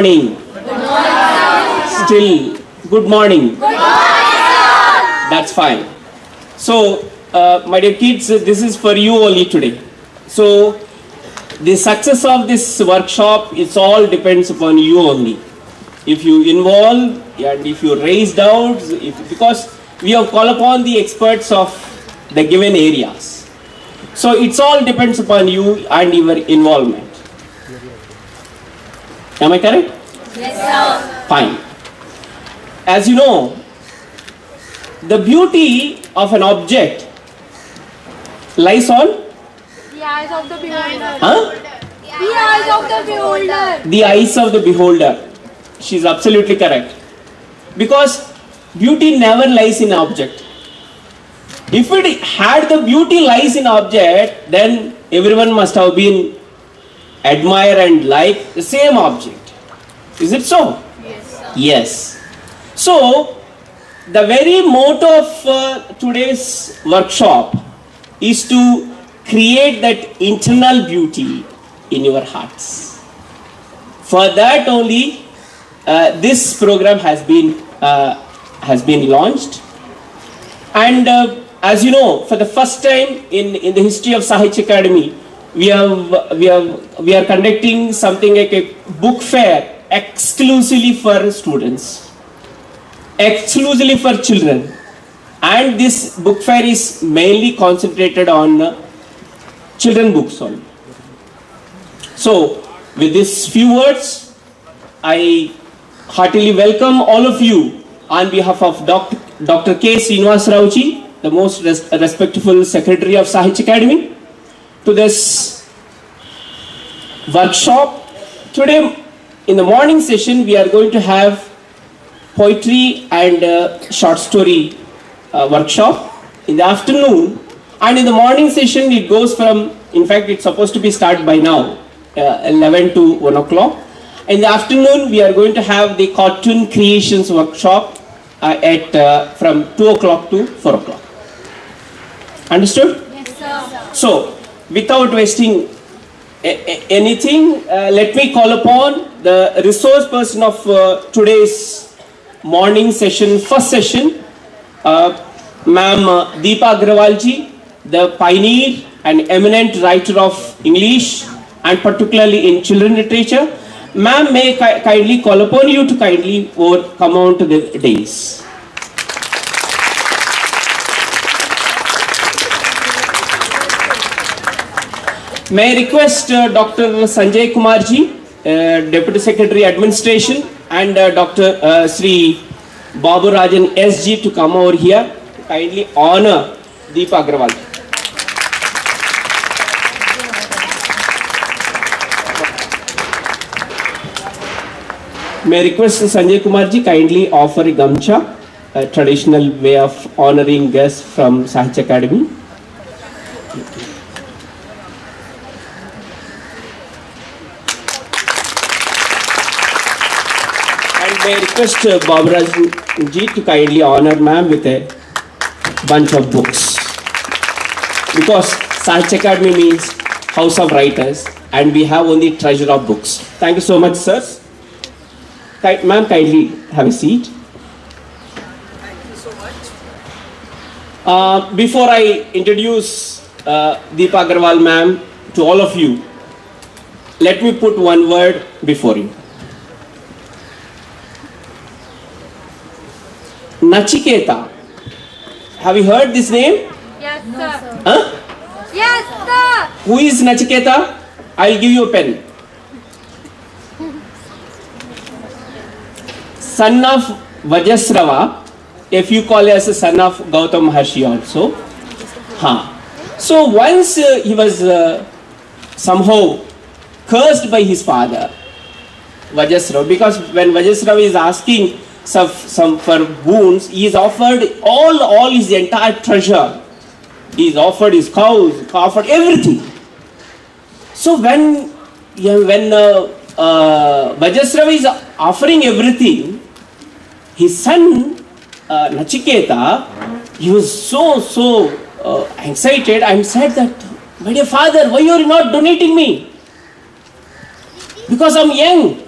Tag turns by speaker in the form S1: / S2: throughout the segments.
S1: Morning. Still, good morning. That's fine. So, my dear kids, this is for you only today. So, the success of this workshop, it's all depends upon you only. If you involve and if you raise doubts, because we have called upon the experts of the given areas. So, it's all depends upon you and your involvement. Am I correct?
S2: Yes, sir.
S1: Fine. As you know, the beauty of an object lies on
S2: The eyes of the beholder.
S1: huh?
S2: The eyes of the beholder.
S1: The eyes of the beholder. She is absolutely correct. Because beauty never lies in object. If it had the beauty lies in object, then everyone must have been admire and like the same object. Is it so?
S2: Yes, sir.
S1: Yes. So, the very motto of today's workshop is to create that internal beauty in your hearts. For that only, this program has been launched. And as you know, for the first time in the history of Sahitya Academy, we are conducting something like a book fair exclusively for students, exclusively for children, and this book fair is mainly concentrated on children books only. So, with these few words, I heartily welcome all of you on behalf of Dr. K. Srinivas Rauji, the most respectful Secretary of Sahitya Academy, to this workshop. Today, in the morning session, we are going to have poetry and short story workshop. In the afternoon, and in the morning session, it goes from, in fact, it's supposed to be start by now, 11 to 1 o'clock. In the afternoon, we are going to have the cartoon creations workshop from 2 o'clock to 4 o'clock. Understood?
S2: Yes, sir.
S1: So, without wasting anything, let me call upon the resource person of today's morning session, first session, Ma'am Deepa Agrawal ji, the pioneer and eminent writer of English and particularly in children literature. Ma'am, may I kindly call upon you to kindly come on to the dais. May I request Dr. Sanjay Kumar ji, Deputy Secretary Administration, and Dr. Sri Babu Rajan SG to come over here to kindly honor Deepa Agrawal. May I request Sanjay Kumar ji kindly offer a gamcha, a traditional way of honoring guests from Sahitya Academy. May I request Babu Rajan ji to kindly honor ma'am with a bunch of books. Because Sahitya Academy means House of Writers and we have only treasure of books. Thank you so much, sirs. Ma'am, kindly have a seat.
S3: Thank you so much.
S1: Before I introduce Deepa Agrawal ma'am to all of you, let me put one word before you. Nachiketa. Have you heard this name?
S2: Yes, sir.
S1: Huh?
S2: Yes, sir.
S1: Who is Nachiketa? I'll give you a pen. Son of Vajasrava, if you call as a son of Gautam Maharshi also. So once he was somehow cursed by his father, Vajasrava, because when Vajasrava is asking some for boons, he is offered all his entire treasure. He is offered his cows, offered everything. So when Vajasrava is offering everything, his son Nachiketa, he was so excited and said that, my dear father, why you are not donating me? Because I'm young.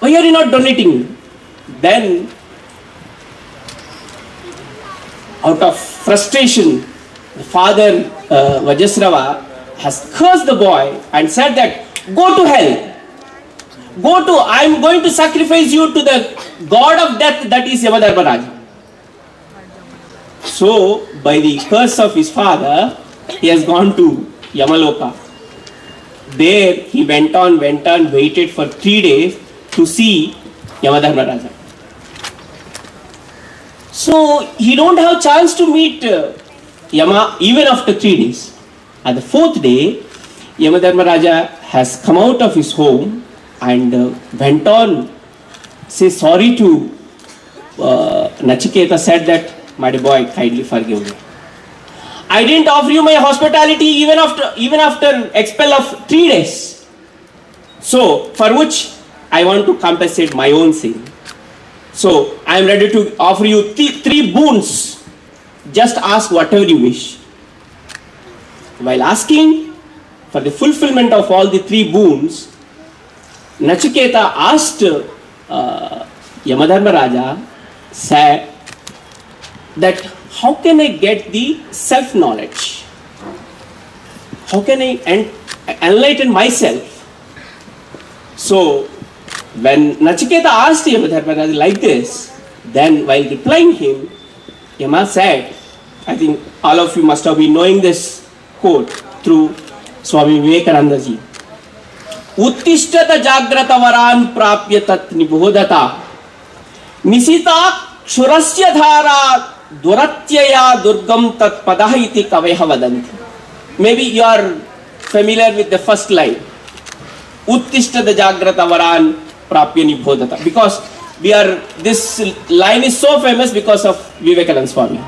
S1: Why are you not donating? Then, out of frustration, the father Vajasrava has cursed the boy and said that, go to hell. I am going to sacrifice you to the god of death, that is Yamadharmaraj. So, by the curse of his father, he has gone to Yamaloka. There he went on, waited for 3 days to see Yamadharmaraja. So he don't have chance to meet Yama even after 3 days. At the 4th day, Yamadharmaraja has come out of his home and went on, say sorry to Nachiketa, said that, my dear boy, kindly forgive me. I didn't offer you my hospitality even after expel of 3 days. So, for which I want to compensate my own sin. So, I am ready to offer you 3 boons. Just ask whatever you wish. While asking for the fulfillment of all the 3 boons, Nachiketa asked Yamadharmaraja, said that how can I get the self-knowledge? How can I enlighten myself? So, when Nachiketa asked Yamadharmaraja like this, then while replying him, Yama said, I think all of you must have been knowing this quote through Swami Vivekananda ji. Uttishtata jagrata varan prapya tat nibodhata nisita kshurasya dhara duratyaya durgam tat padaha iti kaveha vadanti. Maybe you are familiar with the first line. Uttishtata jagrata varan prapya nibodhata. Because this line is so famous because of Vivekananda Swami.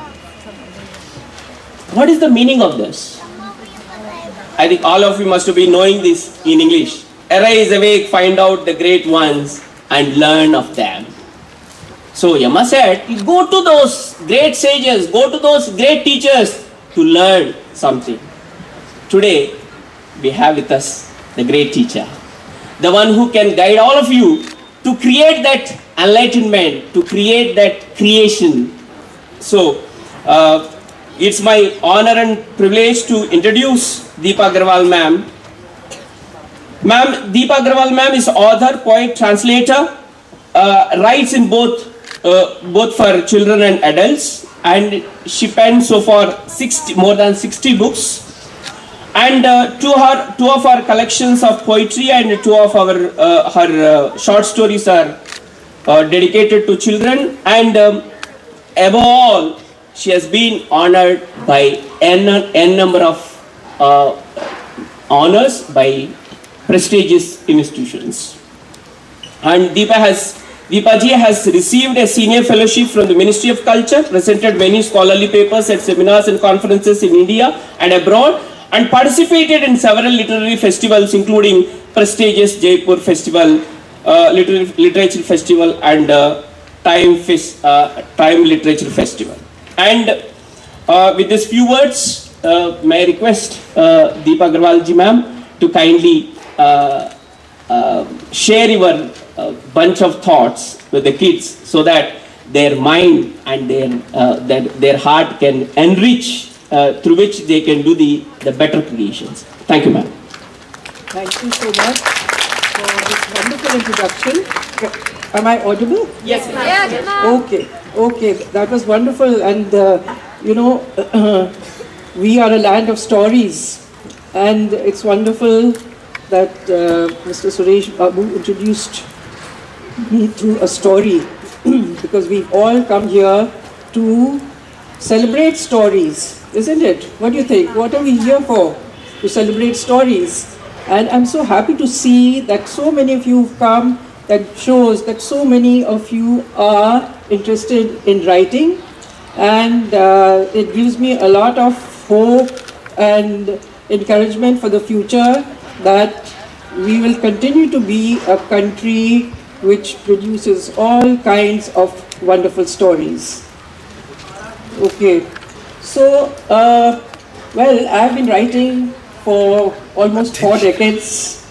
S1: What is the meaning of this? I think all of you must have been knowing this in English. Arise, awake, find out the great ones and learn of them. So Yama said, go to those great sages, go to those great teachers to learn something. Today, we have with us the great teacher, the one who can guide all of you to create that enlightenment, to create that creation. So, it's my honor and privilege to introduce Deepa Agarwal ma'am. Ma'am, Deepa Agarwal ma'am is author, poet, translator, writes in both for children and adults, and she penned so far more than 60 books. And two of our collections of poetry and 2 of her short stories are dedicated to children. And above all, she has been honored by n number of honors by prestigious institutions. And Deepa ji has received a senior fellowship from the Ministry of Culture, presented many scholarly papers at seminars and conferences in India and abroad, and participated in several literary festivals, including prestigious Jaipur Festival, Literature Festival, and Time Literature Festival. And with these few words, may I request Deepa Agarwal ji ma'am to kindly share your bunch of thoughts with the kids, so that their mind and their heart can enrich, through which they can do the better creations. Thank you, ma'am.
S4: Thank you so much for this wonderful introduction. Am I audible?
S1: Yes, ma'am.
S2: Yes, ma'am.
S4: Okay, that was wonderful. And we are a land of stories, and it's wonderful that Mr. Suresh Babu introduced me through a story, because we've all come here to celebrate stories, isn't it? What do you think? What are we here for? To celebrate stories. And I'm so happy to see that so many of you have come. That shows that so many of you are interested in writing, and it gives me a lot of hope and encouragement for the future, that we will continue to be a country which produces all kinds of wonderful stories. Okay, so well, I've been writing for almost 4 decades.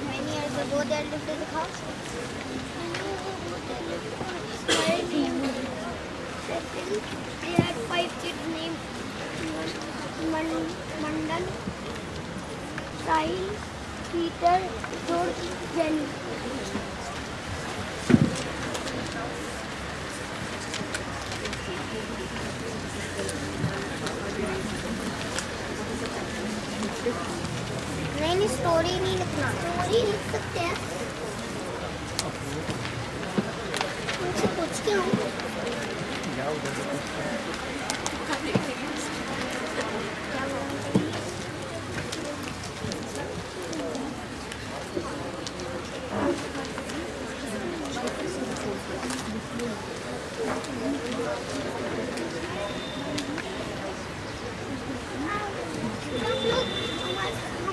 S2: Many years ago, there lived in a house. They had 5 kids named Mandan, Sahil, Peter, George, Jenny. नहीं story नहीं लिखना story लिख सकते हैं उनसे पूछती हूँ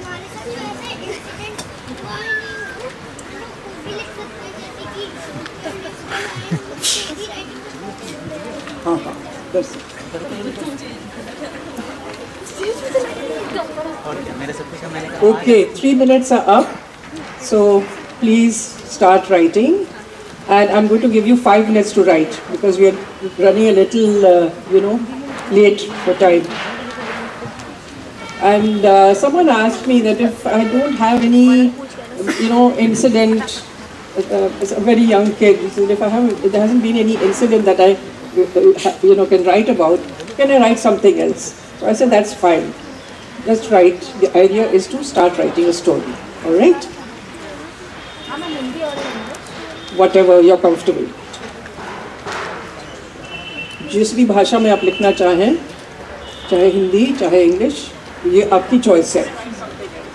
S2: हमारे साथ जो ऐसे इंसिडेंट हुआ ही नहीं हो वो भी लिख सकते हैं जैसे कि
S4: हाँ हाँ बस Okay, 3 minutes are up, so please start writing, and I'm going to give you 5 minutes to write because we are running a little, late for time. And someone asked me that if I don't have any, incident, as a very young kid, he said if there hasn't been any incident that I, can write about, can I write something else? So I said that's fine. Let's write. The idea is to start writing a story. All right? Whatever you're comfortable. जिस भी भाषा में आप लिखना चाहें, चाहे हिंदी, चाहे English, ये आपकी चॉइस है.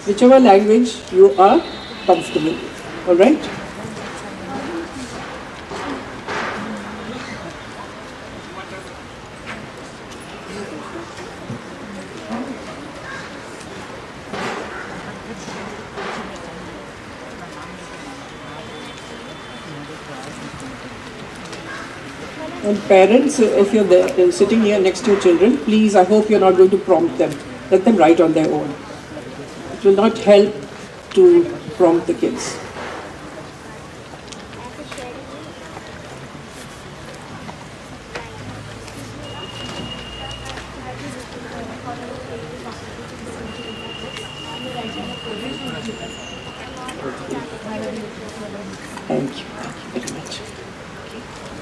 S4: Whichever language you are comfortable with. All right? And parents, if you're there, sitting here next to your children, please, I hope you're not going to prompt them. Let them write on their own. It will not help to prompt the kids. Thank you very much.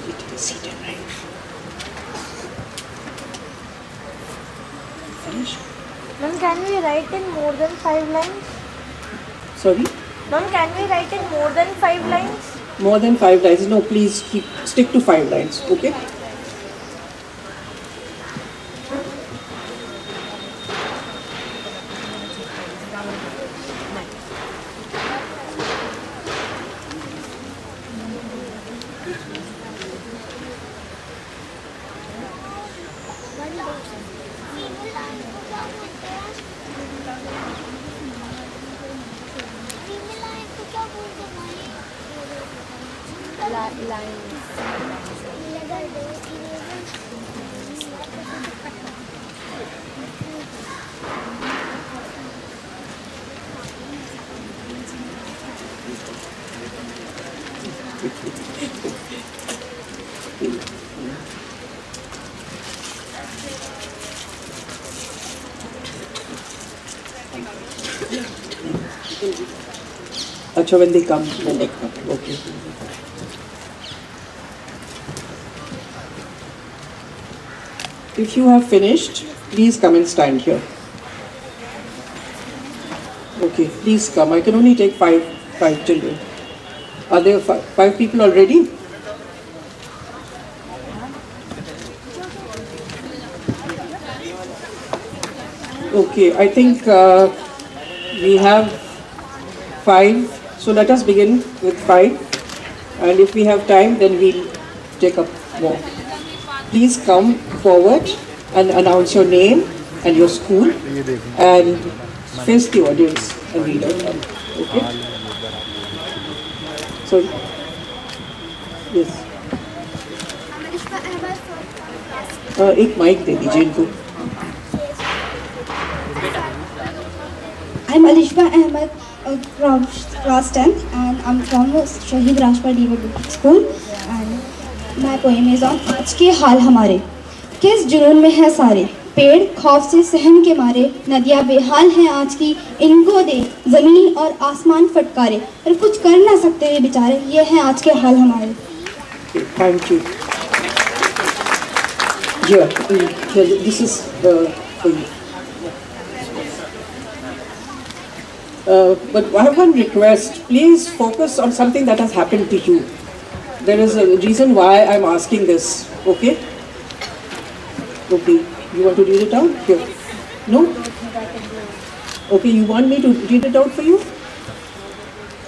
S4: Get seated, right? Finish.
S2: Ma'am, can we write in more than 5 lines?
S4: Sorry?
S2: Ma'am, can we write in more than 5 lines?
S4: More than 5 lines. No, please stick to 5 lines. Okay? Acha, when they come. Okay. If you have finished, please come and stand here. Okay, please come. I can only take five children. Are there five people already? Okay, I think we have 5. So let us begin with 5. And if we have time, then we'll take up more. Please come forward and announce your name and your school and face the audience and read out loud. Okay? So, yes. एक mic दे दीजिए इनको.
S2: I'm Alishba Ahmed from class 10 and I'm from Shahid Rajpal Public School and my poem is on आज के हाल हमारे. किस जुनून में है सारे पेड़ खौफ से सहम के मारे, नदियाँ बेहाल हैं आज की, इनको दे जमीन और आसमान फटकारे, पर कुछ कर ना सकते ये बेचारे, ये हैं आज के हाल हमारे.
S4: Thank you. Here, this is for you. But I have one request. Please focus on something that has happened to you. There is a reason why I'm asking this. Okay? Okay. You want to read it out? Here. No? Okay, you want me to read it out for you?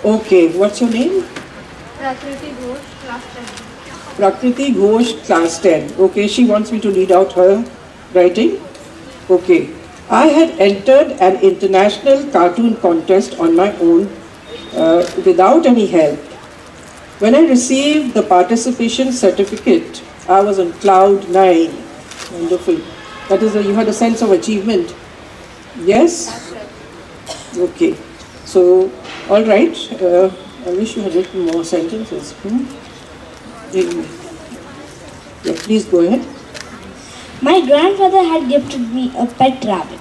S4: Okay. What's your name?
S2: Prakriti Ghosh, class 10.
S4: Prakriti Ghosh, class 10. Okay, she wants me to read out her writing. Okay. I had entered an international cartoon contest on my own without any help. When I received the participation certificate, I was on cloud 9. Wonderful. That is, you had a sense of achievement. Yes? Okay. So, all right. I wish you had written more sentences. Yeah, please go ahead.
S2: My grandfather had gifted me a pet rabbit.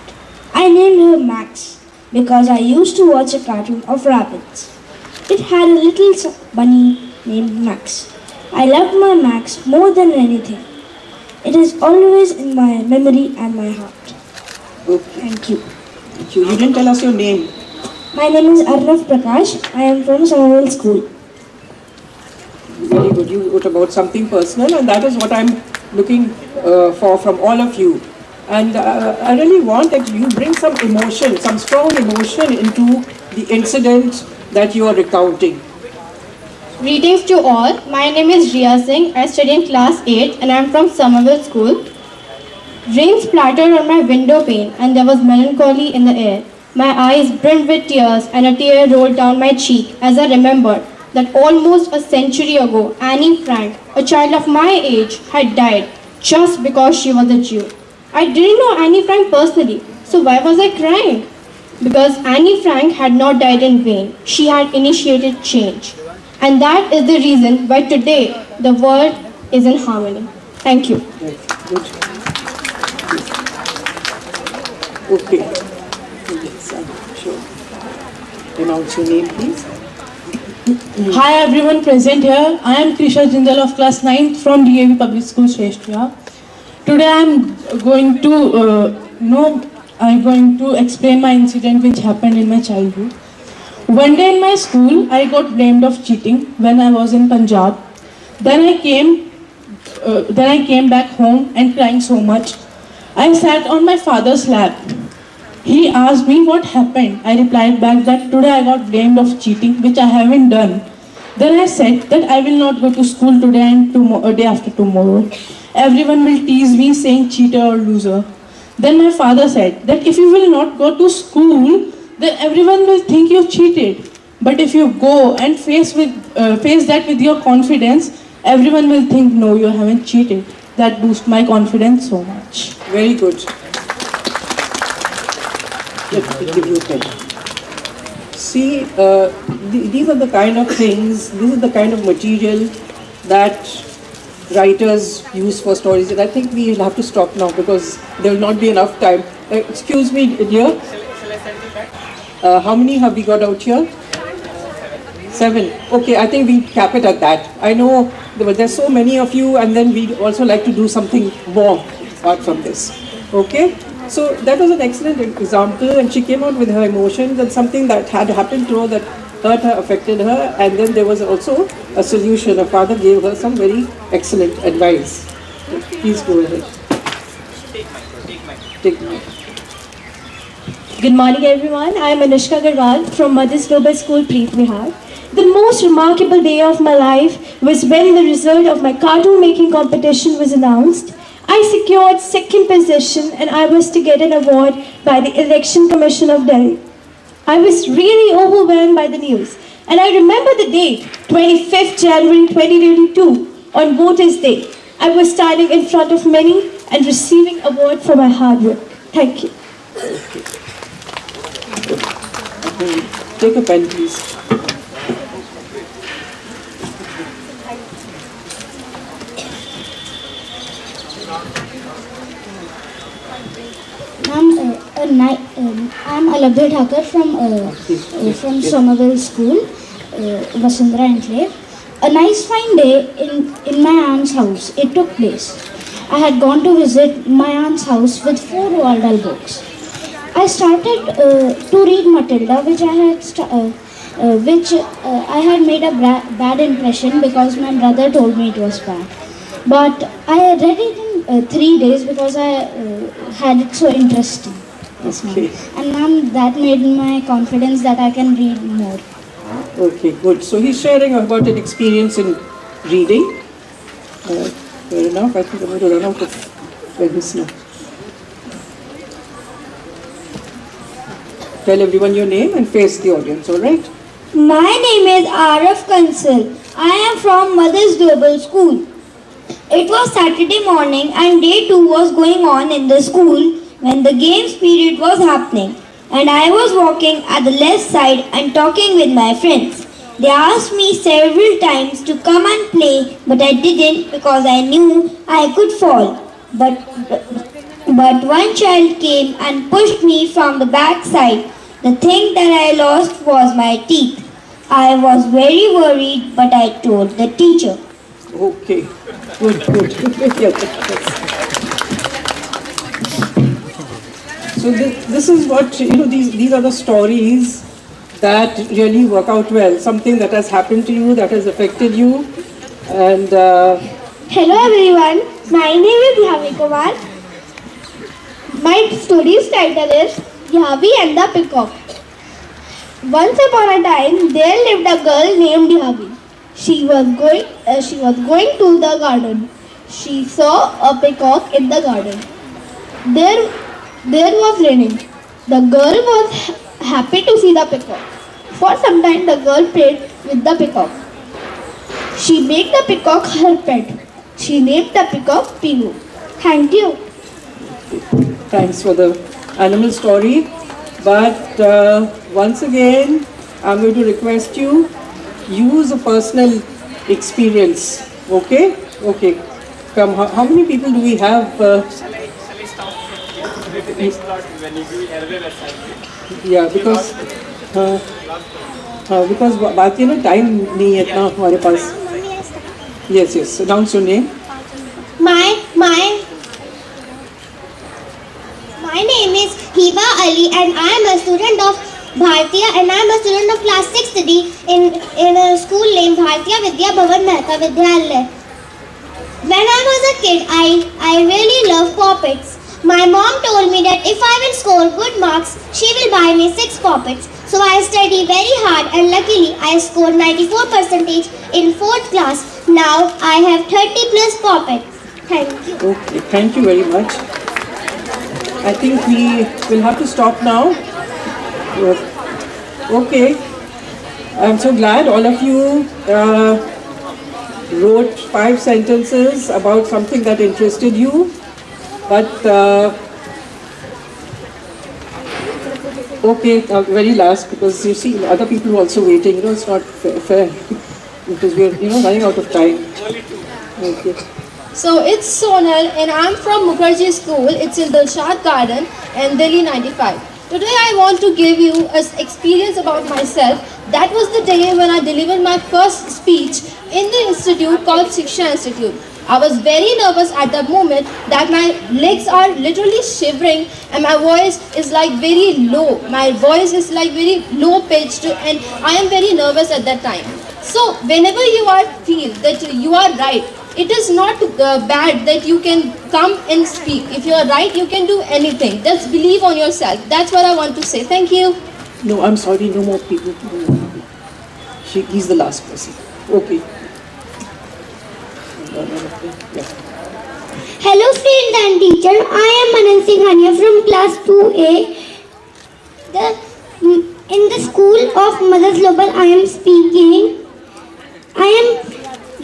S2: I named her Max because I used to watch a cartoon of rabbits. It had a little bunny named Max. I loved my Max more than anything. It is always in my memory and my heart.
S4: Okay.
S2: Thank you.
S4: Thank you. You didn't tell us your name.
S2: My name is Arnav Prakash. I am from Somerville School.
S4: Very good. You wrote about something personal, and that is what I'm looking for from all of you. And I really want that you bring some emotion, some strong emotion into the incident that you are recounting.
S5: Greetings to all. My name is Riya Singh. I study in class 8 and I am from Somerville School. Rain splattered on my window pane and there was melancholy in the air. My eyes brimmed with tears and a tear rolled down my cheek as I remembered that almost a century ago, Annie Frank, a child of my age, had died just because she was a Jew. I didn't know Annie Frank personally, so why was I crying? Because Annie Frank had not died in vain. She had initiated change. And that is the reason why today the world is in harmony. Thank you.
S4: Good. Okay. Yes, sure. Announce your name, please.
S6: Hi everyone present here. I am Krisha Jindal of class 9th from DAV Public School, Sahitya. Today I am going to explain my incident which happened in my childhood. One day in my school, I got blamed of cheating when I was in Punjab. Then I came back home and crying so much. I sat on my father's lap. He asked me what happened. I replied back that today I got blamed of cheating, which I haven't done. Then I said that I will not go to school today and day after tomorrow. Everyone will tease me saying cheater or loser. Then my father said that if you will not go to school, then everyone will think you cheated. But if you go and face that with your confidence, everyone will think no, you haven't cheated. That boosts my confidence so much.
S4: Very good. Let me give you a pen. See, these are the kind of things, this is the kind of material that writers use for stories. And I think we will have to stop now because there will not be enough time. Excuse me, dear. How many have we got out here? 7. Okay, I think we cap it at that. I know there's so many of you, and then we'd also like to do something more apart from this. Okay? So that was an excellent example, and she came out with her emotions and something that had happened to her that hurt her, affected her, and then there was also a solution. Her father gave her some very excellent advice. Please go ahead. Take mine.
S5: Good morning, everyone. I am Anushka Garwal from Mother's Global School, Preet Vihar. The most remarkable day of my life was when the result of my cartoon making competition was announced. I secured second position and I was to get an award by the Election Commission of Delhi. I was really overwhelmed by the news, and I remember the date, 25th January 2022, on Voters' Day. I was standing in front of many and receiving award for my hard work. Thank you.
S4: Take a pen, please.
S2: I'm Alabdha Thakur from Somerville School, Vasundhara Enclave. A nice fine day in my aunt's house. It took place. I had gone to visit my aunt's house with 4 Roald Dahl books. I started to read Matilda, which I had made a bad impression because my brother told me it was bad. But I read it in 3 days because I had it so interesting. Yes, ma'am.
S4: Okay.
S2: And ma'am, that made my confidence that I can read more.
S4: Okay, good. So he's sharing about an experience in reading. Fair enough. I think I'm going to run out of pens now. Tell everyone your name and face the audience, all right?
S2: My name is Araf Kansal. I am from Mother's Global School. It was Saturday morning and day 2 was going on in the school when the games period was happening, and I was walking at the left side and talking with my friends. They asked me several times to come and play, but I didn't because I knew I could fall. But one child came and pushed me from the back side. The thing that I lost was my teeth. I was very worried, but I told the teacher.
S4: Okay, good. So this is what, these are the stories that really work out well. Something that has happened to you, that has affected you. And
S5: Hello everyone, my name is Bhavi Kumar. My story's title is Dhabi and the Peacock. Once upon a time, there lived a girl named Dhabi. She was going to the garden. She saw a peacock in the garden. There was raining. The girl was happy to see the peacock. For some time, the girl played with the peacock. She made the peacock her pet. She named the peacock Pingu. Thank you.
S4: thanks for the animal story. But once again, I'm going to request you, use a personal experience. Okay? Okay. Come, how many people do we have?
S1: Shall I stop with the next plot when you do elevate
S4: Yeah, because बाकी ना time नहीं है इतना हमारे पास. Yes. Announce your name.
S7: My name is Hiba Ali and I am a student of Bhartiya and I am a student of class 6th D in a school named Bhartiya Vidya Bhavan Vidyalaya. When I was a kid, I really loved puppets. My mom told me that if I will score good marks, she will buy me 6 puppets. So I studied very hard and luckily I scored 94% in 4th class. Now I have 30 plus puppets. Thank you.
S4: Okay, thank you very much. I think we will have to stop now. Okay. I'm so glad all of you wrote 5 sentences about something that interested you. But Okay, very last, because you see other people are also waiting. It's not fair because we are, running out of time. Okay.
S5: So it's Sonal and I'm from Mukherjee School. It's in Dilshad Garden and Delhi 95. Today I want to give you an experience about myself. That was the day when I delivered my first speech in the institute called Shiksha Institute. I was very nervous at that moment that my legs are literally shivering and my voice is like very low. My voice is like very low pitched and I am very nervous at that time. So whenever you feel that you are right, it is not bad that you can come and speak. If you are right, you can do anything. Just believe on yourself. That's what I want to say. Thank you.
S4: No, I'm sorry, no more people. He's the last person. Okay. Yeah.
S7: Hello friends and teacher, I am Manansi Khania from class 2A. In the school of Mother's Global I am speaking. I am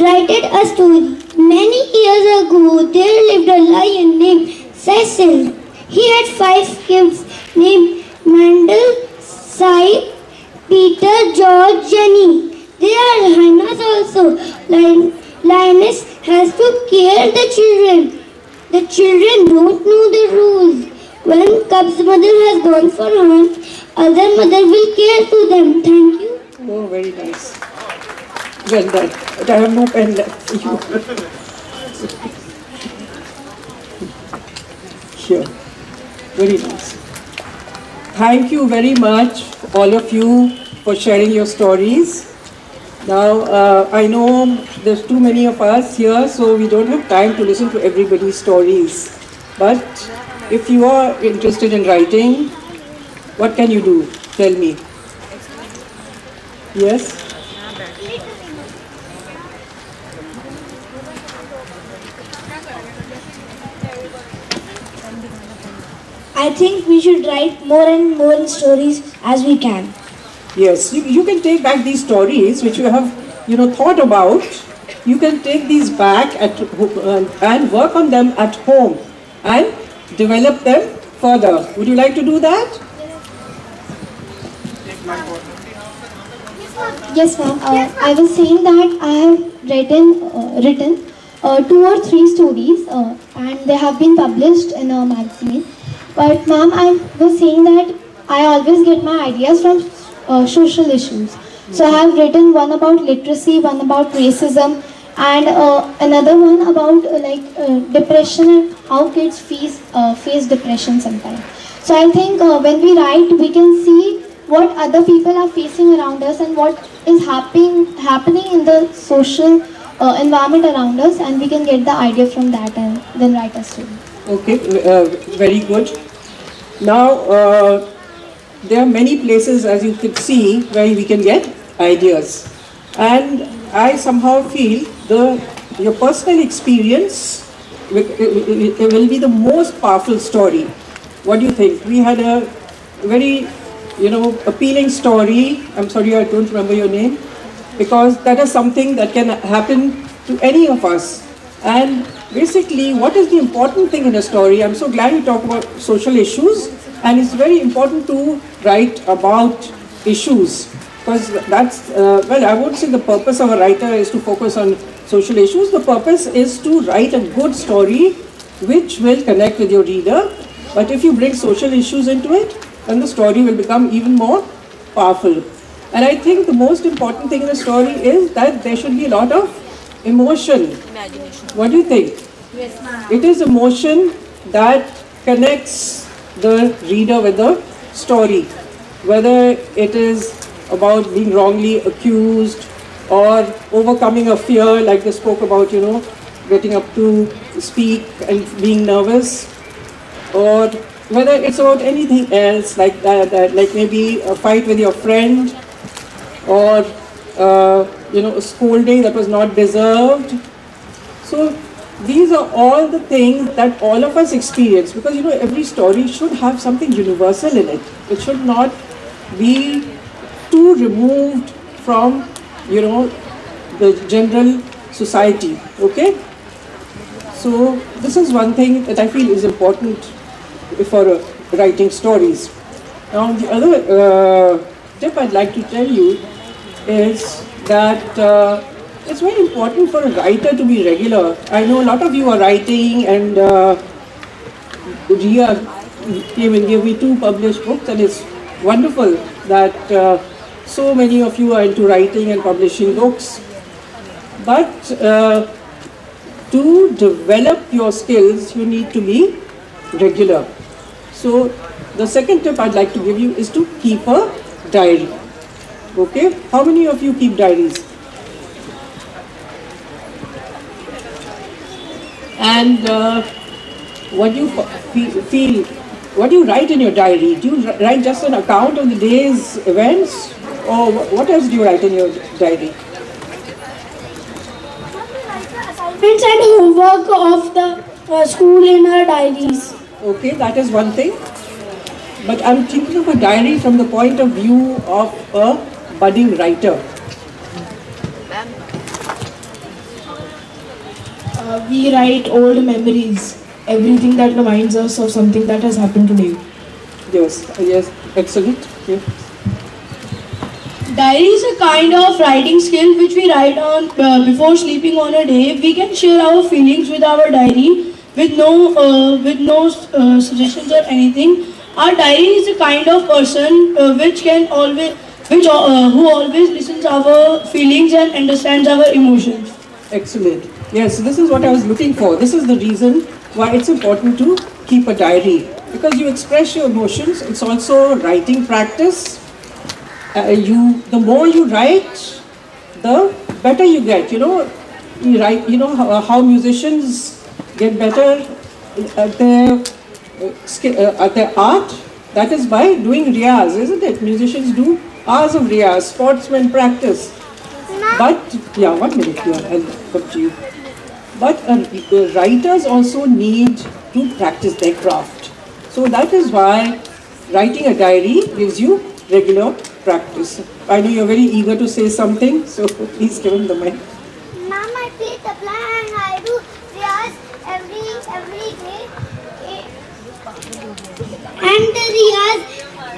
S7: writing a story. Many years ago there lived a lion named Cecil. He had 5 kids named Mandel, Sai, Peter, George, Jenny. There are hyenas also. Lioness has to care the children. The children don't know the rules. When cub's mother has gone for hunt, other mother will care to them. Thank you.
S4: Oh, very nice. Well done. But I have no pen left for you. Here. Very nice. Thank you very much, all of you, for sharing your stories. Now, I know there's too many of us here, so we don't have time to listen to everybody's stories. But if you are interested in writing, what can you do? Tell me. Yes?
S2: I think we should write more and more stories as we can.
S4: Yes, you can take back these stories which you have, thought about. You can take these back and work on them at home and develop them further. Would you like to do that?
S5: Yes, ma'am. I was saying that I have written 2 or 3 stories and they have been published in a magazine. But ma'am, I was saying that I always get my ideas from social issues. So I have written one about literacy, one about racism, and another one about depression and how kids face depression sometimes. So I think when we write, we can see what other people are facing around us and what is happening in the social environment around us, and we can get the idea from that and then write a story.
S4: Okay, very good. Now, there are many places, as you can see, where we can get ideas. And I somehow feel your personal experience will be the most powerful story. What do you think? We had a very, appealing story. I'm sorry, I don't remember your name. Because that is something that can happen to any of us. And basically, what is the important thing in a story? I'm so glad you talk about social issues. And it's very important to write about issues. Because that's, I won't say the purpose of a writer is to focus on social issues. The purpose is to write a good story which will connect with your reader. But if you bring social issues into it, then the story will become even more powerful. And I think the most important thing in a story is that there should be a lot of emotion. Imagination. What do you think? Yes, ma'am. It is emotion that connects the reader with the story. Whether it is about being wrongly accused or overcoming a fear, like they spoke about, getting up to speak and being nervous, or whether it's about anything else like that, like maybe a fight with your friend, or a scolding that was not deserved. So these are all the things that all of us experience, because every story should have something universal in it. It should not be too removed from the general society. Okay, so this is one thing that I feel is important for writing stories. Now, the other tip I'd like to tell you is that it's very important for a writer to be regular. I know a lot of you are writing, and Ria came and gave me 2 published books, and it's wonderful that so many of you are into writing and publishing books. But to develop your skills, you need to be regular. So the second tip I'd like to give you is to keep a diary. Okay? How many of you keep diaries? And what do you feel, what do you write in your diary? Do you write just an account of the day's events? Or what else do you write in your diary?
S5: Assignments and homework of the school in our diaries.
S4: Okay, that is one thing. But I'm thinking of a diary from the point of view of a budding writer.
S6: We write old memories, everything that reminds us of something that has happened today.
S4: Yes, excellent. Yeah.
S6: Diary is a kind of writing skill which we write on before sleeping on a day. We can share our feelings with our diary with no suggestions or anything. Our diary is a kind of person who always listens our feelings and understands our emotions.
S4: Excellent. Yes, this is what I was looking for. This is the reason why it's important to keep a diary, because you express your emotions. It's also writing practice. The more you write, the better you get. You write. How musicians get better at their art. That is by doing riyaz, isn't it? Musicians do hours of riyaz. Sportsmen practice. But yeah, 1 minute. Yeah, I'll come to you. But writers also need to practice their craft. So that is why writing a diary gives you regular practice. I know you're very eager to say something, so please give him the mic.
S7: Ma'am, I play tabla and I do riyaz every day. And the riyaz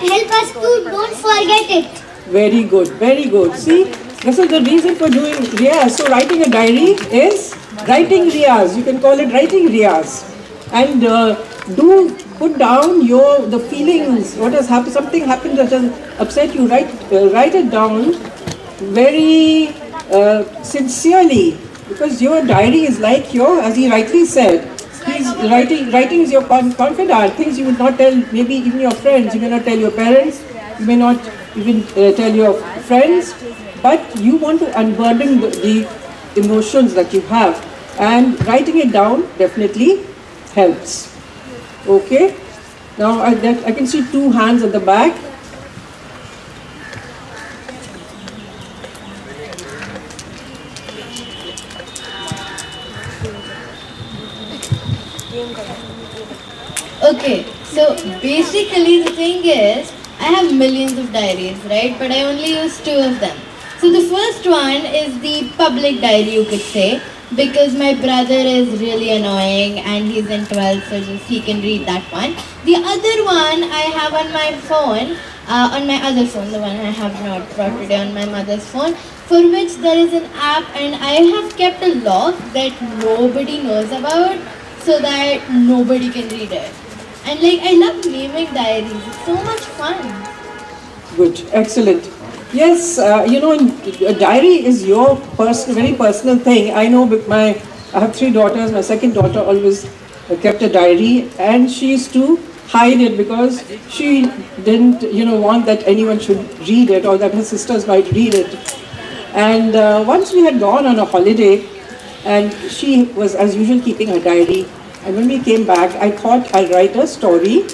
S7: help us to don't forget it.
S4: Very good, very good. See, this is the reason for doing riyaz. So writing a diary is writing riyaz. You can call it writing riyaz. And do put down the feelings. What has happened? Something happened that has upset you. Write it down very sincerely, because your diary is like as he rightly said, writing is your confidant. Things you would not tell maybe even your friends. You may not tell your parents. You may not even tell your friends. But you want to unburden the emotions that you have, and writing it down definitely helps. Okay. Now I can see 2 hands at the back.
S5: Okay, so basically the thing is, I have millions of diaries, right? But I only use 2 of them. So the first one is the public diary, you could say, because my brother is really annoying and he's in 12th, so just he can read that one. The other one I have on my phone, on my other phone, the one I have not brought today, on my mother's phone, for which there is an app, and I have kept a log that nobody knows about, so that nobody can read it. And I love naming diaries. It's so much fun.
S4: Good, excellent. Yes, a diary is your very personal thing. I know I have 3 daughters. My second daughter always kept a diary, and she used to hide it because she didn't, want that anyone should read it, or that her sisters might read it. And once we had gone on a holiday, and she was as usual keeping her diary. And when we came back, I thought I'll write a story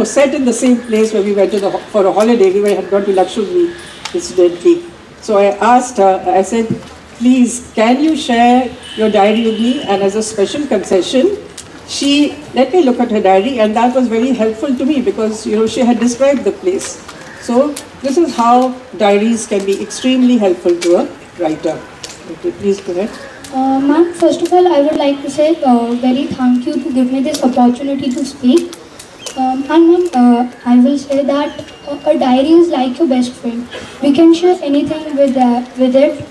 S4: set in the same place where we went for a holiday. We had gone to Lakshadweep, incidentally. So I asked her, I said, please, can you share your diary with me? And as a special concession, she let me look at her diary, and that was very helpful to me because, she had described the place. So this is how diaries can be extremely helpful to a writer. Okay, please go ahead.
S2: Ma'am, first of all, I would like to say very thank you to give me this opportunity to speak. I will say that a diary is like your best friend. We can share anything with it.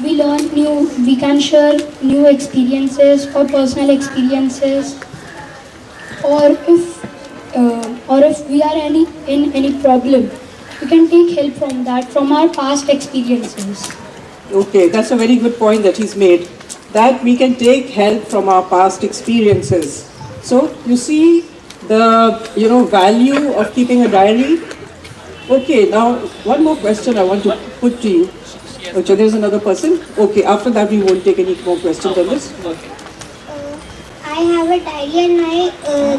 S2: We can share new experiences or personal experiences, or if we are in any problem, we can take help from that, from our past experiences.
S4: Okay, that's a very good point that he's made, that we can take help from our past experiences. So you see the value of keeping a diary. Okay, now one more question I want to put to you. Okay, there's another person. Okay, after that we won't take any more questions on this.
S7: I have a diary and I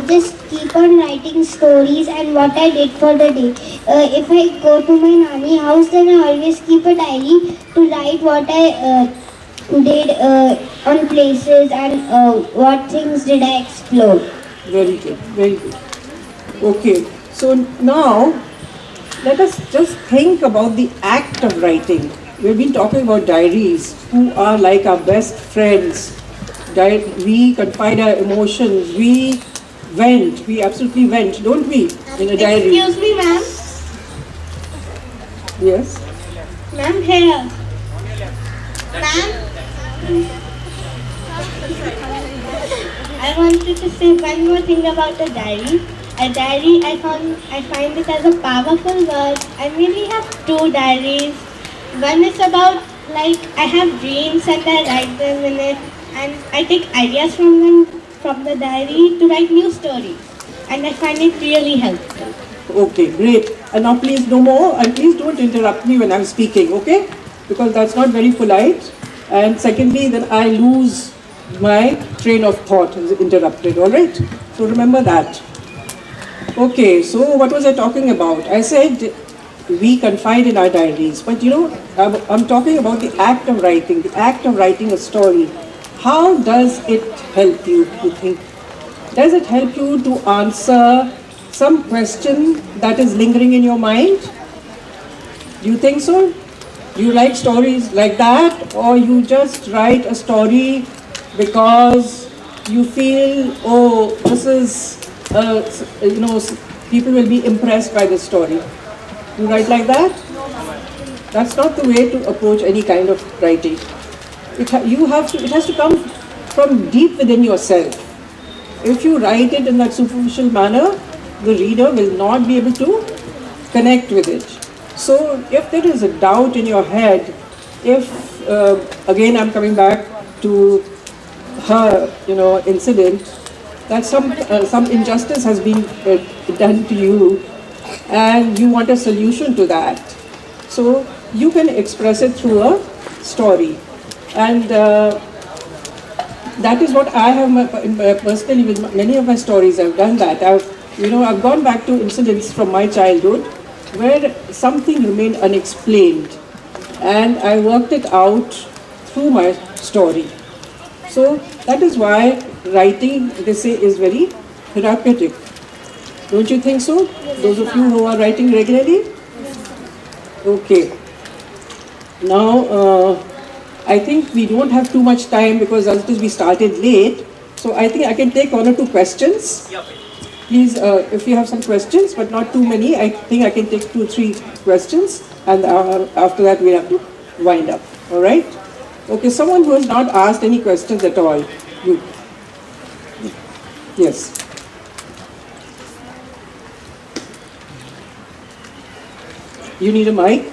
S7: just keep on writing stories and what I did for the day. If I go to my nanny house, then I always keep a diary to write what I did on places and what things did I explore.
S4: Very good, very good. Okay, so now let us just think about the act of writing. We've been talking about diaries, who are like our best friends. We confide our emotions, we absolutely vent, don't we, in a diary?
S7: Excuse me, ma'am.
S4: Yes?
S7: Ma'am, here. Ma'am? I wanted to say one more thing about a diary. A diary, I find it as a powerful word. I really have two diaries. One is about, like, I have dreams and I write them in it. And I take ideas from them, from the diary, to write new stories. And I find it really helpful.
S4: Okay, great. And now please no more, and please don't interrupt me when I'm speaking, okay? Because that's not very polite. And secondly, then I lose my train of thought is interrupted, all right? So remember that. Okay, so what was I talking about? I said we confide in our diaries, but I'm talking about the act of writing a story. How does it help you think? Does it help you to answer some question that is lingering in your mind? Do you think so? Do you like stories like that, or you just write a story because you feel, oh, this is, people will be impressed by this story? You write like that? That's not the way to approach any kind of writing. It has to come from deep within yourself. If you write it in that superficial manner, the reader will not be able to connect with it. So if there is a doubt in your head, if again I'm coming back to her incident, that some injustice has been done to you and you want a solution to that, so you can express it through a story. And that is what I have personally with many of my stories. I've done that. I've gone back to incidents from my childhood where something remained unexplained, and I worked it out through my story. So that is why writing, they say, is very therapeutic. Don't you think so? Those of you who are writing regularly? Okay. Now, I think we don't have too much time because as it is we started late. So I think I can take one or two questions. Please, if you have some questions, but not too many, I think I can take 2-3 questions, and after that we have to wind up. All right? Okay, someone who has not asked any questions at all. You. Yes. You need a mic?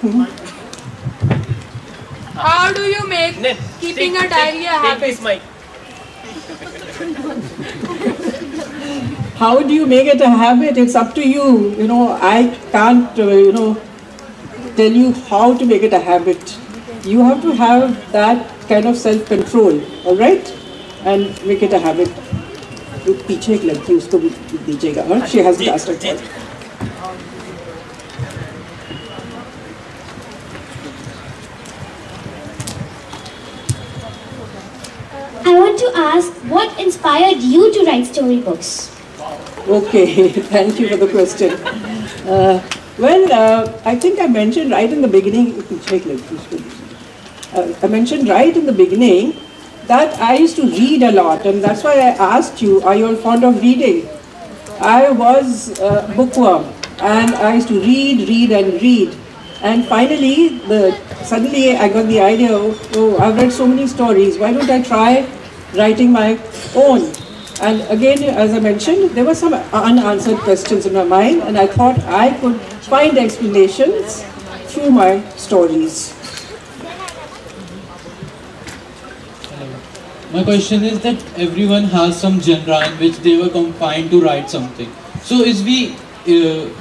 S8: How do you make keeping a diary a habit?
S4: How do you make it a habit? It's up to you. I can't, tell you how to make it a habit. You have to have that kind of self-control, all right? And make it a habit. Look, पीछे एक लड़की उसको भी दीजिएगा, हाँ? She hasn't asked her for it.
S7: I want to ask, what inspired you to write storybooks?
S4: Okay, thank you for the question. I think I mentioned right in the beginning, I mentioned right in the beginning that I used to read a lot, and that's why I asked you, are you all fond of reading? I was a bookworm, and I used to read and read. And finally, suddenly I got the idea, oh, I've read so many stories, why don't I try writing my own? And again, as I mentioned, there were some unanswered questions in my mind, and I thought I could find explanations through my stories.
S9: My question is that everyone has some genre in which they were confined to write something. So is we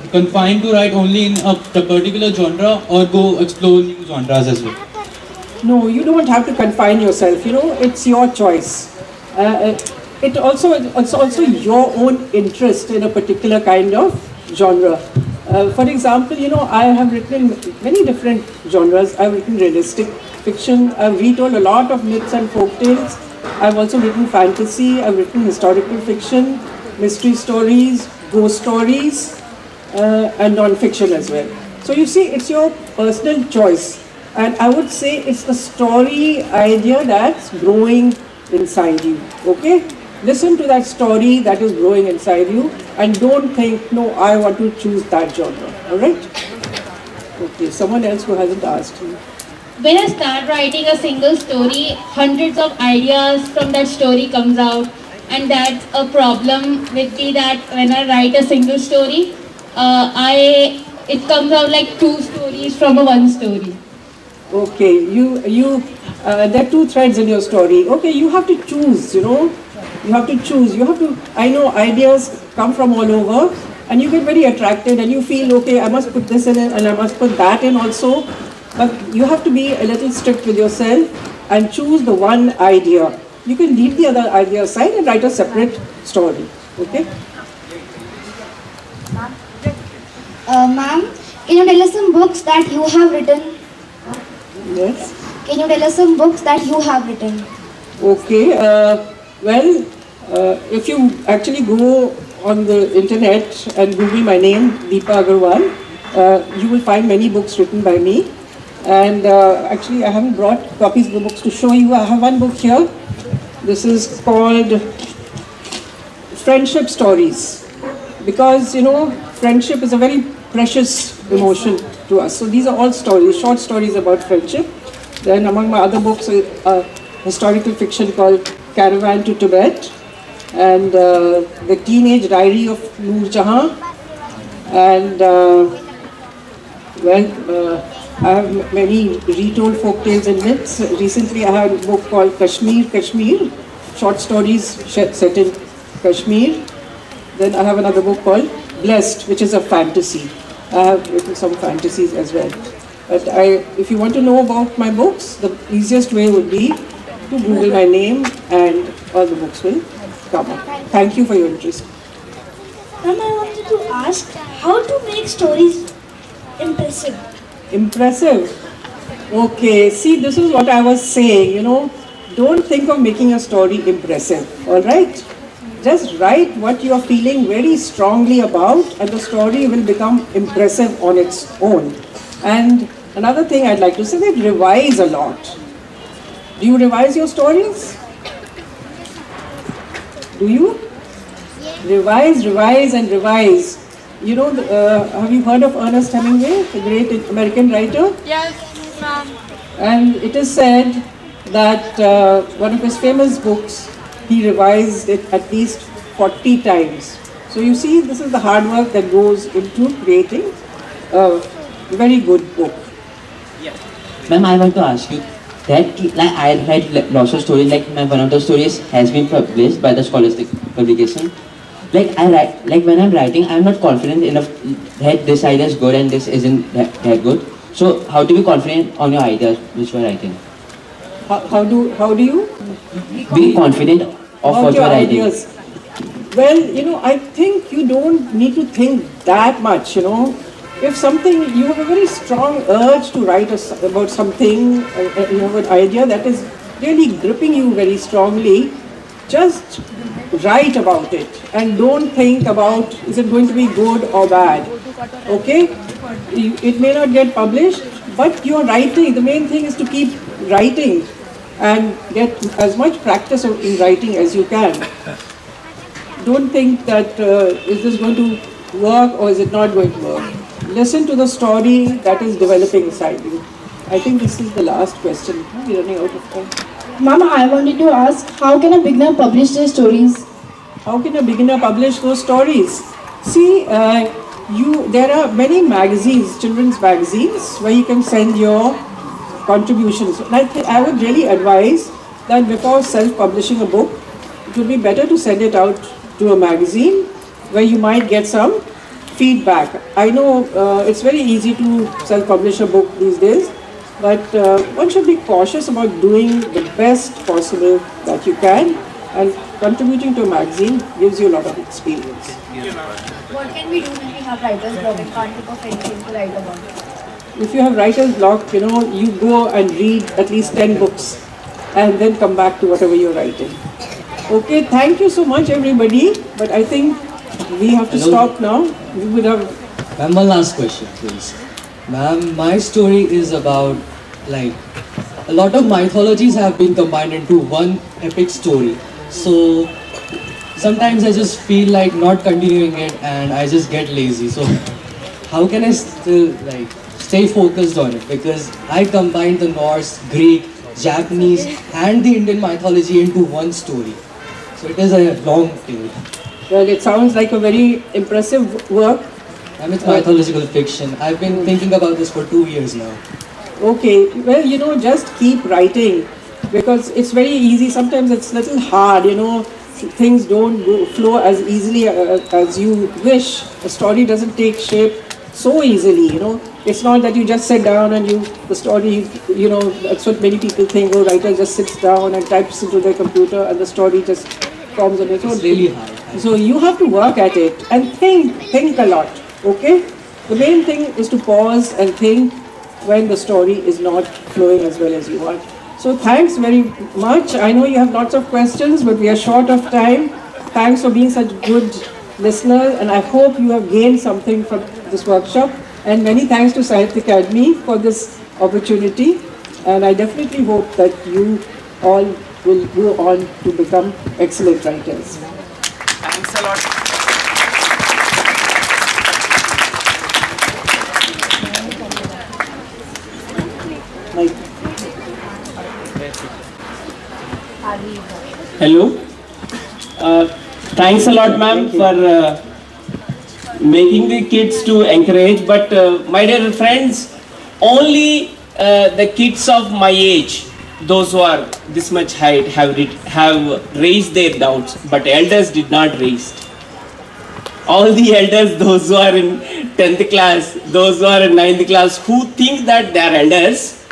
S9: confined to write only in a particular genre or go explore new genres as well?
S4: No, you don't have to confine yourself, it's your choice. It's also your own interest in a particular kind of genre. For example, I have written many different genres. I've written realistic fiction, I've retold a lot of myths and folk tales. I've also written fantasy, I've written historical fiction, mystery stories, ghost stories, and non-fiction as well. So you see, it's your personal choice. And I would say it's the story idea that's growing inside you, okay? Listen to that story that is growing inside you and don't think, no, I want to choose that genre, alright? Okay, someone else who hasn't asked you.
S5: When I start writing a single story, hundreds of ideas from that story comes out, and that's a problem with me, that when I write a single story, it comes out like two stories from a one story.
S4: Okay, there are two threads in your story. Okay, you have to choose, you have to choose. I know ideas come from all over, and you get very attracted and you feel, okay, I must put this in it and I must put that in also. But you have to be a little strict with yourself and choose the one idea. You can leave the other idea aside and write a separate story. Okay?
S2: Ma'am, can you tell us some books that you have written?
S4: Yes.
S2: Can you tell us some books that you have written?
S4: Okay. If you actually go on the internet and Google my name, Deepa Agarwal, you will find many books written by me. And actually, I haven't brought copies of the books to show you. I have one book here. This is called Friendship Stories. Because, friendship is a very precious emotion to us. So these are all stories, short stories about friendship. Then among my other books, a historical fiction called Caravan to Tibet, and The Teenage Diary of Noor Jahan, and I have many retold folk tales and myths. Recently I had a book called Kashmir, short stories set in Kashmir. Then I have another book called Blessed, which is a fantasy. I have written some fantasies as well. But if you want to know about my books, the easiest way would be to Google my name and all the books will come up. Thank you for your interest.
S2: Ma'am, I wanted to ask how to make stories impressive.
S4: Impressive? Okay, see, this is what I was saying, don't think of making a story impressive, alright? Just write what you are feeling very strongly about and the story will become impressive on its own. And another thing I'd like to say, that revise a lot. Do you revise your stories? Do you? Revise and revise. Have you heard of Ernest Hemingway, the great American writer?
S8: Yes, ma'am.
S4: And it is said that one of his famous books, he revised it at least 40 times. So you see, this is the hard work that goes into creating a very good book.
S10: Ma'am, I want to ask you that I read lots of stories, one of the stories has been published by the scholastic publication. When I'm writing, I'm not confident enough that this idea is good and this isn't that good. So how to be confident on your ideas which you are writing?
S4: How do you
S10: be confident of what you are writing?
S4: Ideas? Well, I think you don't need to think that much, If you have a very strong urge to write about something, you have an idea that is really gripping you very strongly, just write about it and don't think about is it going to be good or bad. Okay? It may not get published, but you're writing. The main thing is to keep writing and get as much practice in writing as you can. don't think that is this going to work or is it not going to work. Listen to the story that is developing inside you. I think this is the last question. We're running out of time.
S5: Mama, I wanted to ask, how can a beginner publish their stories?
S4: How can a beginner publish those stories? See, there are many magazines, children's magazines, where you can send your contributions. I would really advise that before self-publishing a book, it would be better to send it out to a magazine where you might get some feedback. I know it's very easy to self-publish a book these days, but one should be cautious about doing the best possible that you can, and contributing to a magazine gives you a lot of experience.
S2: What can we do when we have writer's block and can't think of anything to write about?
S4: If you have writer's block, you go and read at least 10 books and then come back to whatever you're writing. Okay, thank you so much everybody, but I think we have to stop now. We would have...
S11: Ma'am, one last question please. Ma'am, my story is about, like, a lot of mythologies have been combined into one epic story. So sometimes I just feel like not continuing it and I just get lazy. So how can I still stay focused on it? Because I combined the Norse, Greek, Japanese and the Indian mythology into one story. So it is a long tale.
S4: Well, it sounds like a very impressive work.
S11: And it's mythological fiction. I've been thinking about this for 2 years now.
S4: Okay, well, just keep writing, because it's very easy. Sometimes it's a little hard, things don't flow as easily as you wish. A story doesn't take shape so easily, It's not that you just sit down and the story, that's what many people think. Oh, writer just sits down and types into their computer and the story just forms on its own.
S11: It's really hard.
S4: So you have to work at it and think a lot, okay? The main thing is to pause and think when the story is not flowing as well as you want. So thanks very much. I know you have lots of questions, but we are short of time. Thanks for being such good listeners, and I hope you have gained something from this workshop. And many thanks to Sahitya Academy for this opportunity. And I definitely hope that you all will go on to become excellent writers.
S1: Thanks a lot. Hello. Thanks a lot, ma'am, for making the kids to encourage. But my dear friends, only the kids of my age, those who are this much height, have raised their doubts, but elders did not raise. All the elders, those who are in 10th class, those who are in 9th class, who think that they are elders,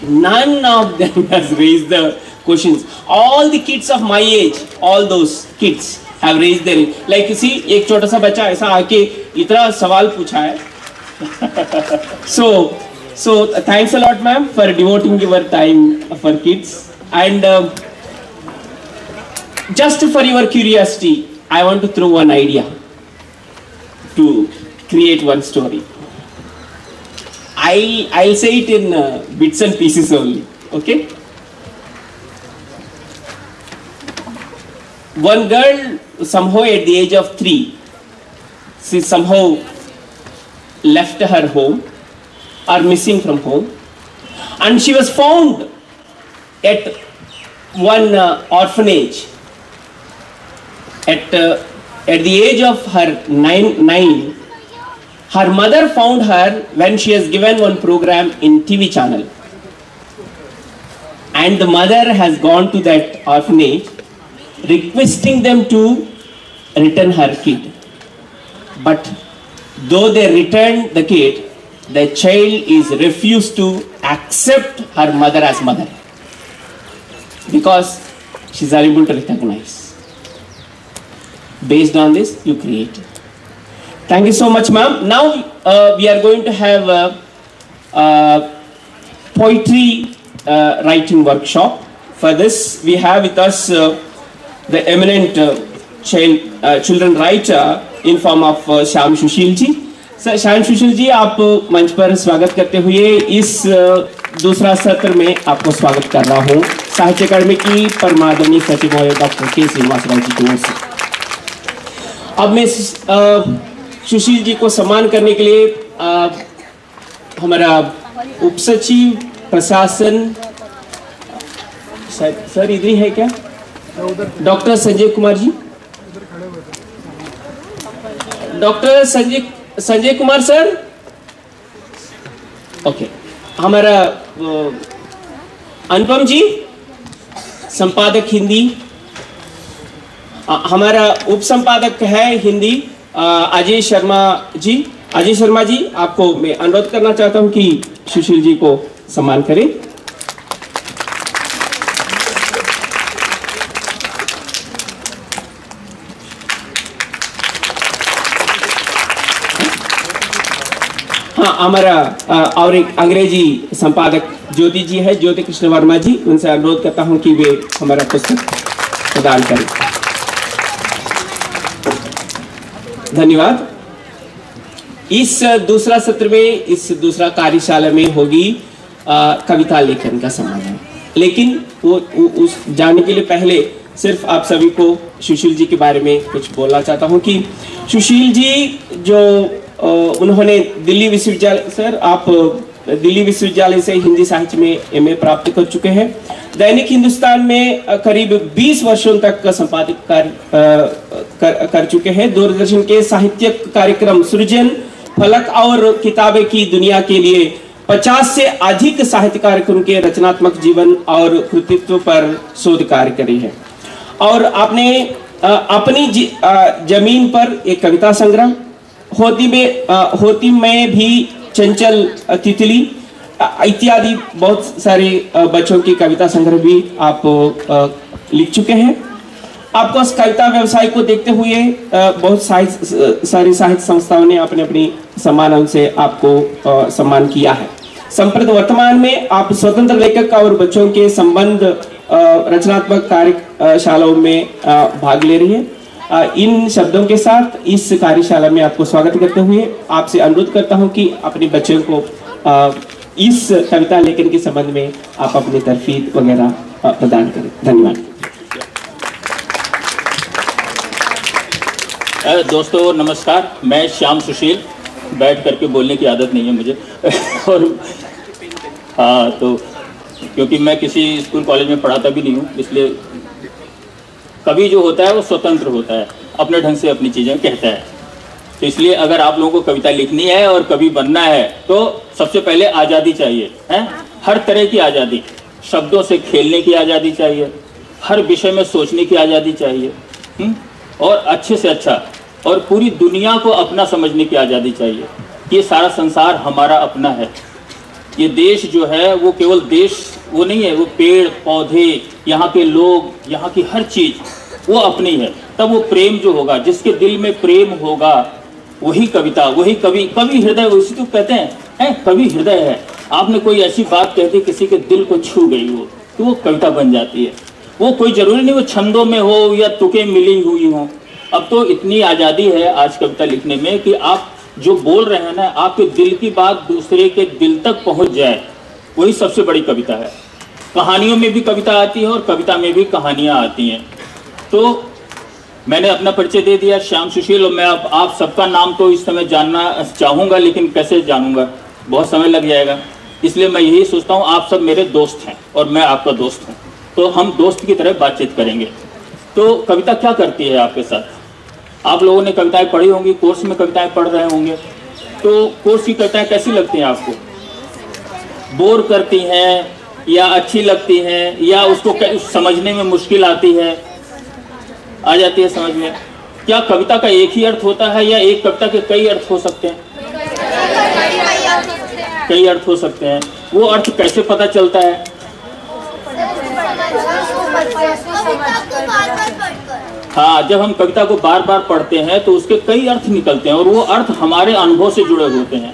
S1: none of them has raised the questions. All the kids of my age, all those kids have raised their, like you see, एक छोटा सा बच्चा ऐसा आके इतना सवाल पूछा है. So thanks a lot, ma'am, for devoting your time for kids. And just for your curiosity, I want to throw one idea to create one story. I'll say it in bits and pieces only. Okay. One girl, somehow at the age of 3, she somehow left her home, or missing from home, and she was found at one orphanage. At the age of her 9, her mother found her when she has given one program in TV channel, and the mother has gone to that orphanage requesting them to return her kid. But though they returned the kid, the child is refused to accept her mother as mother because she is unable to recognize. Based on this, you create. Thank you so much, ma'am. Now we are going to have a poetry writing workshop. For this, we have with us the eminent children writer in form of Shyam Sushil ji. Sir Shyam Sushil ji, आप मंच पर स्वागत करते हुए इस दूसरा सत्र में आपको स्वागत कर रहा हूँ साहित्य अकादमी की परमादरणीय सचिव डॉक्टर के श्रीनिवास राव जी की ओर से. अब मैं सुशील जी को सम्मान करने के लिए हमारा उप सचिव प्रशासन सर इधर ही है क्या, doctor Sanjay Kumar ji, doctor Sanjay Kumar sir, okay, हमारा अनुपम जी संपादक हिंदी, हमारा उप संपादक है हिंदी अजय शर्मा जी। अजय शर्मा जी, आपको मैं अनुरोध करना चाहता हूं कि सुशील जी को सम्मान करें। हाँ, हमारा और एक अंग्रेजी संपादक ज्योति जी है, ज्योति कृष्ण वर्मा जी, उनसे अनुरोध करता हूं कि वे हमारा पुस्तक प्रदान करें। धन्यवाद। इस दूसरा सत्र में, इस दूसरा कार्यशाला में होगी कविता लेखन का समाधान, लेकिन वो उस जाने के लिए पहले सिर्फ आप सभी को सुशील जी के बारे में कुछ बोलना चाहता हूं कि सुशील जी जो उन्होंने दिल्ली विश्वविद्यालय, सर आप दिल्ली विश्वविद्यालय से हिंदी साहित्य में एमए प्राप्त कर चुके हैं। दैनिक हिंदुस्तान में करीब 20 वर्षों तक संपादक कार्य कर चुके हैं। दूरदर्शन के साहित्यिक कार्यक्रम सृजन, फलक और किताबें की दुनिया के लिए 50 से अधिक साहित्य कार्यक्रम के रचनात्मक जीवन और कृतित्व पर शोध कार्य करे हैं। और आपने अपनी जमीन पर एक कविता संग्रह, होती में भी चंचल तितली इत्यादि बहुत सारे बच्चों की कविता संग्रह भी आप लिख चुके हैं। आपको इस कविता व्यवसाय को देखते हुए बहुत सारी साहित्य संस्थाओं ने अपनी सम्मानों से आपको सम्मान किया है। संप्रति वर्तमान में आप स्वतंत्र लेखक और बच्चों के संबंध रचनात्मक कार्यशालाओं में भाग ले रही है। इन शब्दों के साथ इस कार्यशाला में आपको स्वागत करते हुए आपसे अनुरोध करता हूं कि अपने बच्चों को इस कविता लेखन के संबंध में आप अपनी तरफीद वगैरह प्रदान करें। धन्यवाद।
S12: दोस्तों नमस्कार, मैं श्याम सुशील। बैठ करके बोलने की आदत नहीं है मुझे और हाँ, तो क्योंकि मैं किसी स्कूल कॉलेज में पढ़ाता भी नहीं हूँ, इसलिए कवि जो होता है वो स्वतंत्र होता है, अपने ढंग से अपनी चीज़ें कहता है। तो इसलिए अगर आप लोगों को कविता लिखनी है और कवि बनना है तो सबसे पहले आज़ादी चाहिए, है हर तरह की आज़ादी, शब्दों से खेलने की आज़ादी चाहिए, हर विषय में सोचने की आज़ादी चाहिए, और अच्छे से अच्छा और पूरी दुनिया को अपना समझने की आज़ादी चाहिए। ये सारा संसार हमारा अपना है। ये देश जो है वो केवल देश वो नहीं है, वो पेड़ पौधे, यहाँ के लोग, यहाँ की हर चीज़ वो अपनी है। तब वो प्रेम जो होगा, जिसके दिल में प्रेम होगा वही कविता, वही कवि। कवि हृदय, वैसे तो कहते हैं कवि हृदय है। आपने कोई ऐसी बात कह दी किसी के दिल को छू गई हो तो वो कविता बन जाती है। वो कोई जरूरी नहीं वो छंदों में हो या तुकें मिली हुई हो। अब तो इतनी आज़ादी है आज कविता लिखने में कि आप जो बोल रहे हैं ना, आपके दिल की बात दूसरे के दिल तक पहुंच जाए, वही सबसे बड़ी कविता है। कहानियों में भी कविता आती है और कविता में भी कहानियां आती हैं। तो मैंने अपना परिचय दे दिया, श्याम सुशील। और मैं अब आप सबका नाम तो इस समय जानना चाहूँगा, लेकिन कैसे जानूँगा, बहुत समय लग जाएगा। इसलिए मैं यही सोचता हूँ आप सब मेरे दोस्त हैं और मैं आपका दोस्त हूँ, तो हम दोस्त की तरह बातचीत करेंगे। तो कविता क्या करती है आपके साथ? आप लोगों ने कविताएं पढ़ी होंगी, कोर्स में कविताएं पढ़ रहे होंगे, तो कोर्स की कविताएं कैसी लगती हैं आपको? बोर करती हैं या अच्छी लगती हैं या उसको समझने में मुश्किल आती है? आ जाती है समझ में? क्या कविता का एक ही अर्थ होता है या एक कविता के कई अर्थ हो सकते हैं? कई अर्थ हो सकते हैं। वो अर्थ कैसे पता चलता है? हाँ, जब हम कविता को बार बार पढ़ते हैं तो उसके कई अर्थ निकलते हैं और वो अर्थ हमारे अनुभव से जुड़े होते हैं।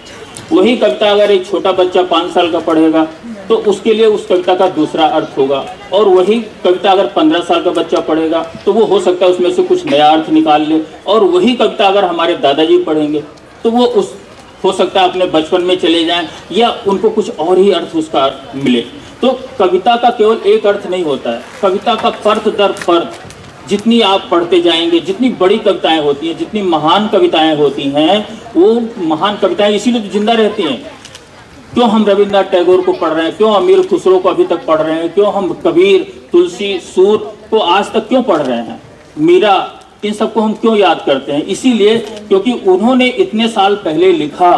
S12: वही कविता अगर एक छोटा बच्चा 5 साल का पढ़ेगा तो उसके लिए उस कविता का दूसरा अर्थ होगा, और वही कविता अगर 15 साल का बच्चा पढ़ेगा तो वो हो सकता है उसमें से कुछ नया अर्थ निकाल ले, और वही कविता अगर हमारे दादाजी पढ़ेंगे तो वो हो सकता है अपने बचपन में चले जाएं या उनको कुछ और ही अर्थ उसका मिले। तो कविता का केवल एक अर्थ नहीं होता है, कविता का परत दर परत जितनी आप पढ़ते जाएंगे, जितनी बड़ी कविताएं होती हैं, जितनी महान कविताएं होती हैं, वो महान कविताएं इसीलिए तो जिंदा रहती हैं। क्यों हम रविन्द्रनाथ टैगोर को पढ़ रहे हैं, क्यों अमीर खुसरो को अभी तक पढ़ रहे हैं, क्यों हम कबीर, तुलसी, सूर को आज तक क्यों पढ़ रहे हैं, मीरा, इन सबको हम क्यों याद करते हैं? इसीलिए क्योंकि उन्होंने इतने साल पहले लिखा,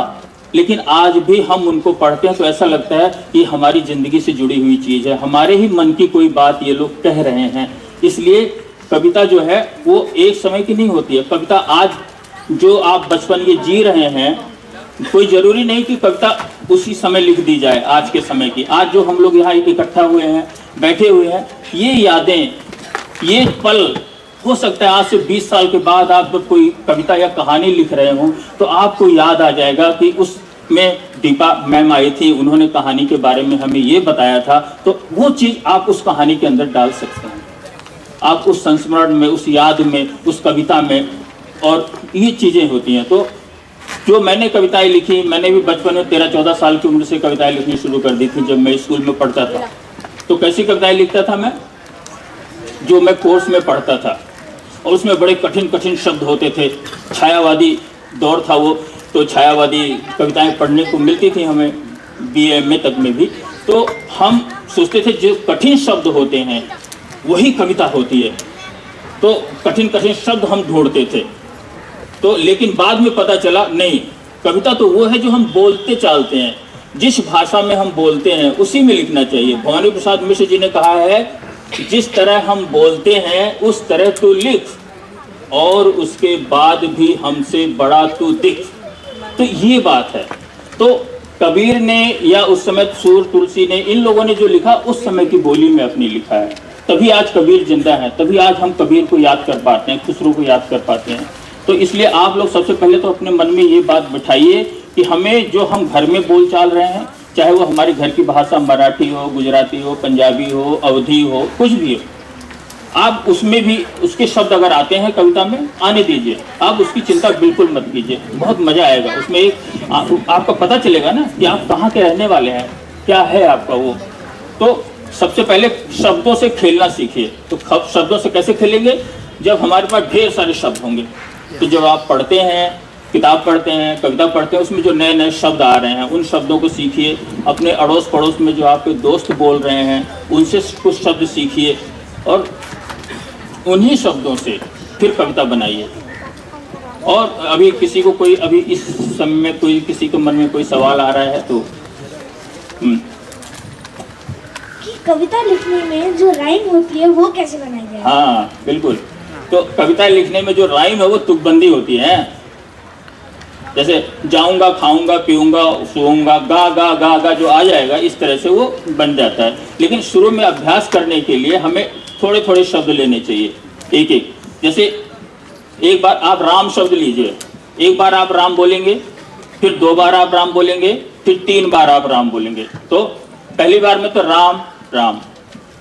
S12: लेकिन आज भी हम उनको पढ़ते हैं तो ऐसा लगता है कि हमारी जिंदगी से जुड़ी हुई चीज है, हमारे ही मन की कोई बात ये लोग कह रहे हैं। इसलिए कविता जो है वो एक समय की नहीं होती है। कविता आज जो आप बचपन ये जी रहे हैं, कोई जरूरी नहीं कि कविता उसी समय लिख दी जाए आज के समय की। आज जो हम लोग यहाँ इकट्ठा हुए हैं, बैठे हुए हैं, ये यादें, ये पल, हो सकता है आज से 20 साल के बाद आप जब कोई कविता या कहानी लिख रहे हो तो आपको याद आ जाएगा कि उसमें दीपा मैम आई थी, उन्होंने कहानी के बारे में हमें ये बताया था, तो वो चीज़ आप उस कहानी के अंदर डाल सकते हैं, आप उस संस्मरण में, उस याद में, उस कविता में, और ये चीज़ें होती हैं। तो जो मैंने कविताएं लिखी, मैंने भी बचपन में 13-14 साल की उम्र से कविताएं लिखनी शुरू कर दी थी जब मैं स्कूल में पढ़ता था। तो कैसी कविताएं लिखता था मैं? जो मैं कोर्स में पढ़ता था, और उसमें बड़े कठिन कठिन शब्द होते थे। छायावादी दौर था वो, तो छायावादी कविताएं पढ़ने को मिलती थी हमें BA तक में भी। तो हम सोचते थे जो कठिन शब्द होते हैं वही कविता होती है, तो कठिन कठिन शब्द हम ढूंढते थे। तो लेकिन बाद में पता चला नहीं, कविता तो वो है जो हम बोलते चालते हैं, जिस भाषा में हम बोलते हैं उसी में लिखना चाहिए। भवानी प्रसाद मिश्र जी ने कहा है, जिस तरह हम बोलते हैं उस तरह तू लिख, और उसके बाद भी हमसे बड़ा तू दिख। तो ये बात है। तो कबीर ने या उस समय सूर, तुलसी ने, इन लोगों ने जो लिखा उस समय की बोली में अपनी लिखा है, तभी आज कबीर जिंदा है, तभी आज हम कबीर को याद कर पाते हैं, खुसरो को याद कर पाते हैं। तो इसलिए आप लोग सबसे पहले तो अपने मन में ये बात बिठाइए कि हमें जो हम घर में बोल चाल रहे हैं, चाहे वो हमारी घर की भाषा मराठी हो, गुजराती हो, पंजाबी हो, अवधी हो, कुछ भी हो, आप उसमें भी उसके शब्द अगर आते हैं कविता में, आने दीजिए, आप उसकी चिंता बिल्कुल मत कीजिए, बहुत मजा आएगा उसमें। एक आपका पता चलेगा ना कि आप कहाँ के रहने वाले हैं, क्या है आपका वो। तो सबसे पहले शब्दों से खेलना सीखिए। तो शब्दों से कैसे खेलेंगे? जब हमारे पास ढेर सारे शब्द होंगे। तो जब आप पढ़ते हैं, किताब पढ़ते हैं, कविता पढ़ते हैं, उसमें जो नए नए शब्द आ रहे हैं उन शब्दों को सीखिए। अपने अड़ोस पड़ोस में जो आपके दोस्त बोल रहे हैं उनसे कुछ शब्द सीखिए, और उन्हीं शब्दों से फिर कविता बनाइए। और अभी किसी को कोई, अभी इस समय में कोई, किसी के मन में कोई सवाल आ रहा है तो
S2: कविता लिखने में जो राइम होती है वो कैसे बनाई जाए?
S12: हाँ बिल्कुल। तो कविता लिखने में जो राइम है वो तुकबंदी होती है। जैसे जाऊंगा, खाऊंगा, पीऊंगा, सोऊंगा, गा गा गा गा जो आ जाएगा, इस तरह से वो बन जाता है। लेकिन शुरू में अभ्यास करने के लिए हमें थोड़े थोड़े शब्द लेने चाहिए, एक एक। जैसे एक बार आप राम शब्द लीजिए, एक बार आप राम बोलेंगे, फिर 2 बार आप राम बोलेंगे, फिर 3 बार आप राम बोलेंगे। तो पहली बार में तो राम राम,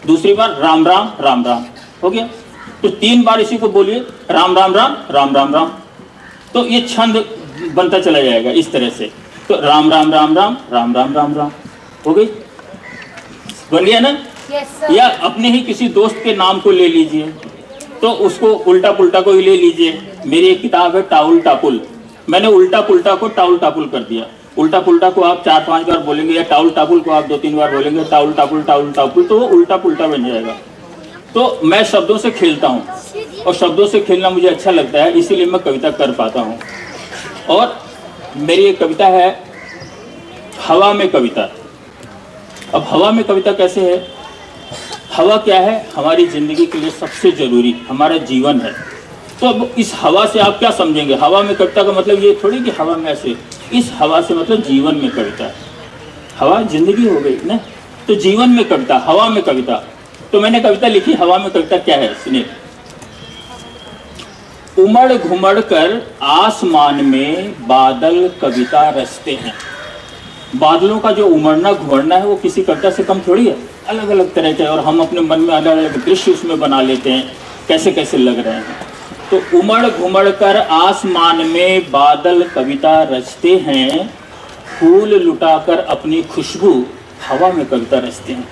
S12: दूसरी बार राम राम राम राम, हो गया। तो 3 बार इसी को बोलिए, राम राम राम राम राम राम। तो ये छंद बनता चला जाएगा इस तरह से। तो राम राम राम राम राम राम राम राम, हो गई, बन गया ना? या अपने ही किसी दोस्त के नाम को ले लीजिए, तो उसको उल्टा पुल्टा को ही ले लीजिए। मेरी एक किताब है टाउल टापुल, मैंने उल्टा पुल्टा को टाउल टापुल कर दिया। उल्टा पुल्टा को आप 4-5 बार बोलेंगे, या टाउल टापुल को आप 2-3 बार बोलेंगे, टाउल टापुल तो वो उल्टा पुल्टा बन जाएगा। तो मैं शब्दों से खेलता हूँ, और शब्दों से खेलना मुझे अच्छा लगता है, इसीलिए मैं कविता कर पाता हूँ। और मेरी एक कविता है हवा में कविता। अब हवा में कविता कैसे है? हवा क्या है? हमारी जिंदगी के लिए सबसे जरूरी हमारा जीवन है। तो अब इस हवा से आप क्या समझेंगे? हवा में कविता का मतलब ये थोड़ी कि हवा में ऐसे, इस हवा से मतलब जीवन में कविता। हवा जिंदगी हो गई ना, तो जीवन में कविता, हवा में कविता। तो मैंने कविता लिखी, हवा में कविता क्या है सुनिए। उमड़ घुमड़ कर आसमान में बादल कविता रचते हैं। बादलों का जो उमड़ना घुमड़ना है वो किसी कविता से कम थोड़ी है, अलग अलग तरह के, और हम अपने मन में अलग अलग दृश्य उसमें बना लेते हैं, कैसे कैसे लग रहे हैं। तो उमड़ घुमड़ कर आसमान में बादल कविता रचते हैं, फूल लुटाकर अपनी खुशबू हवा में कविता रचते हैं।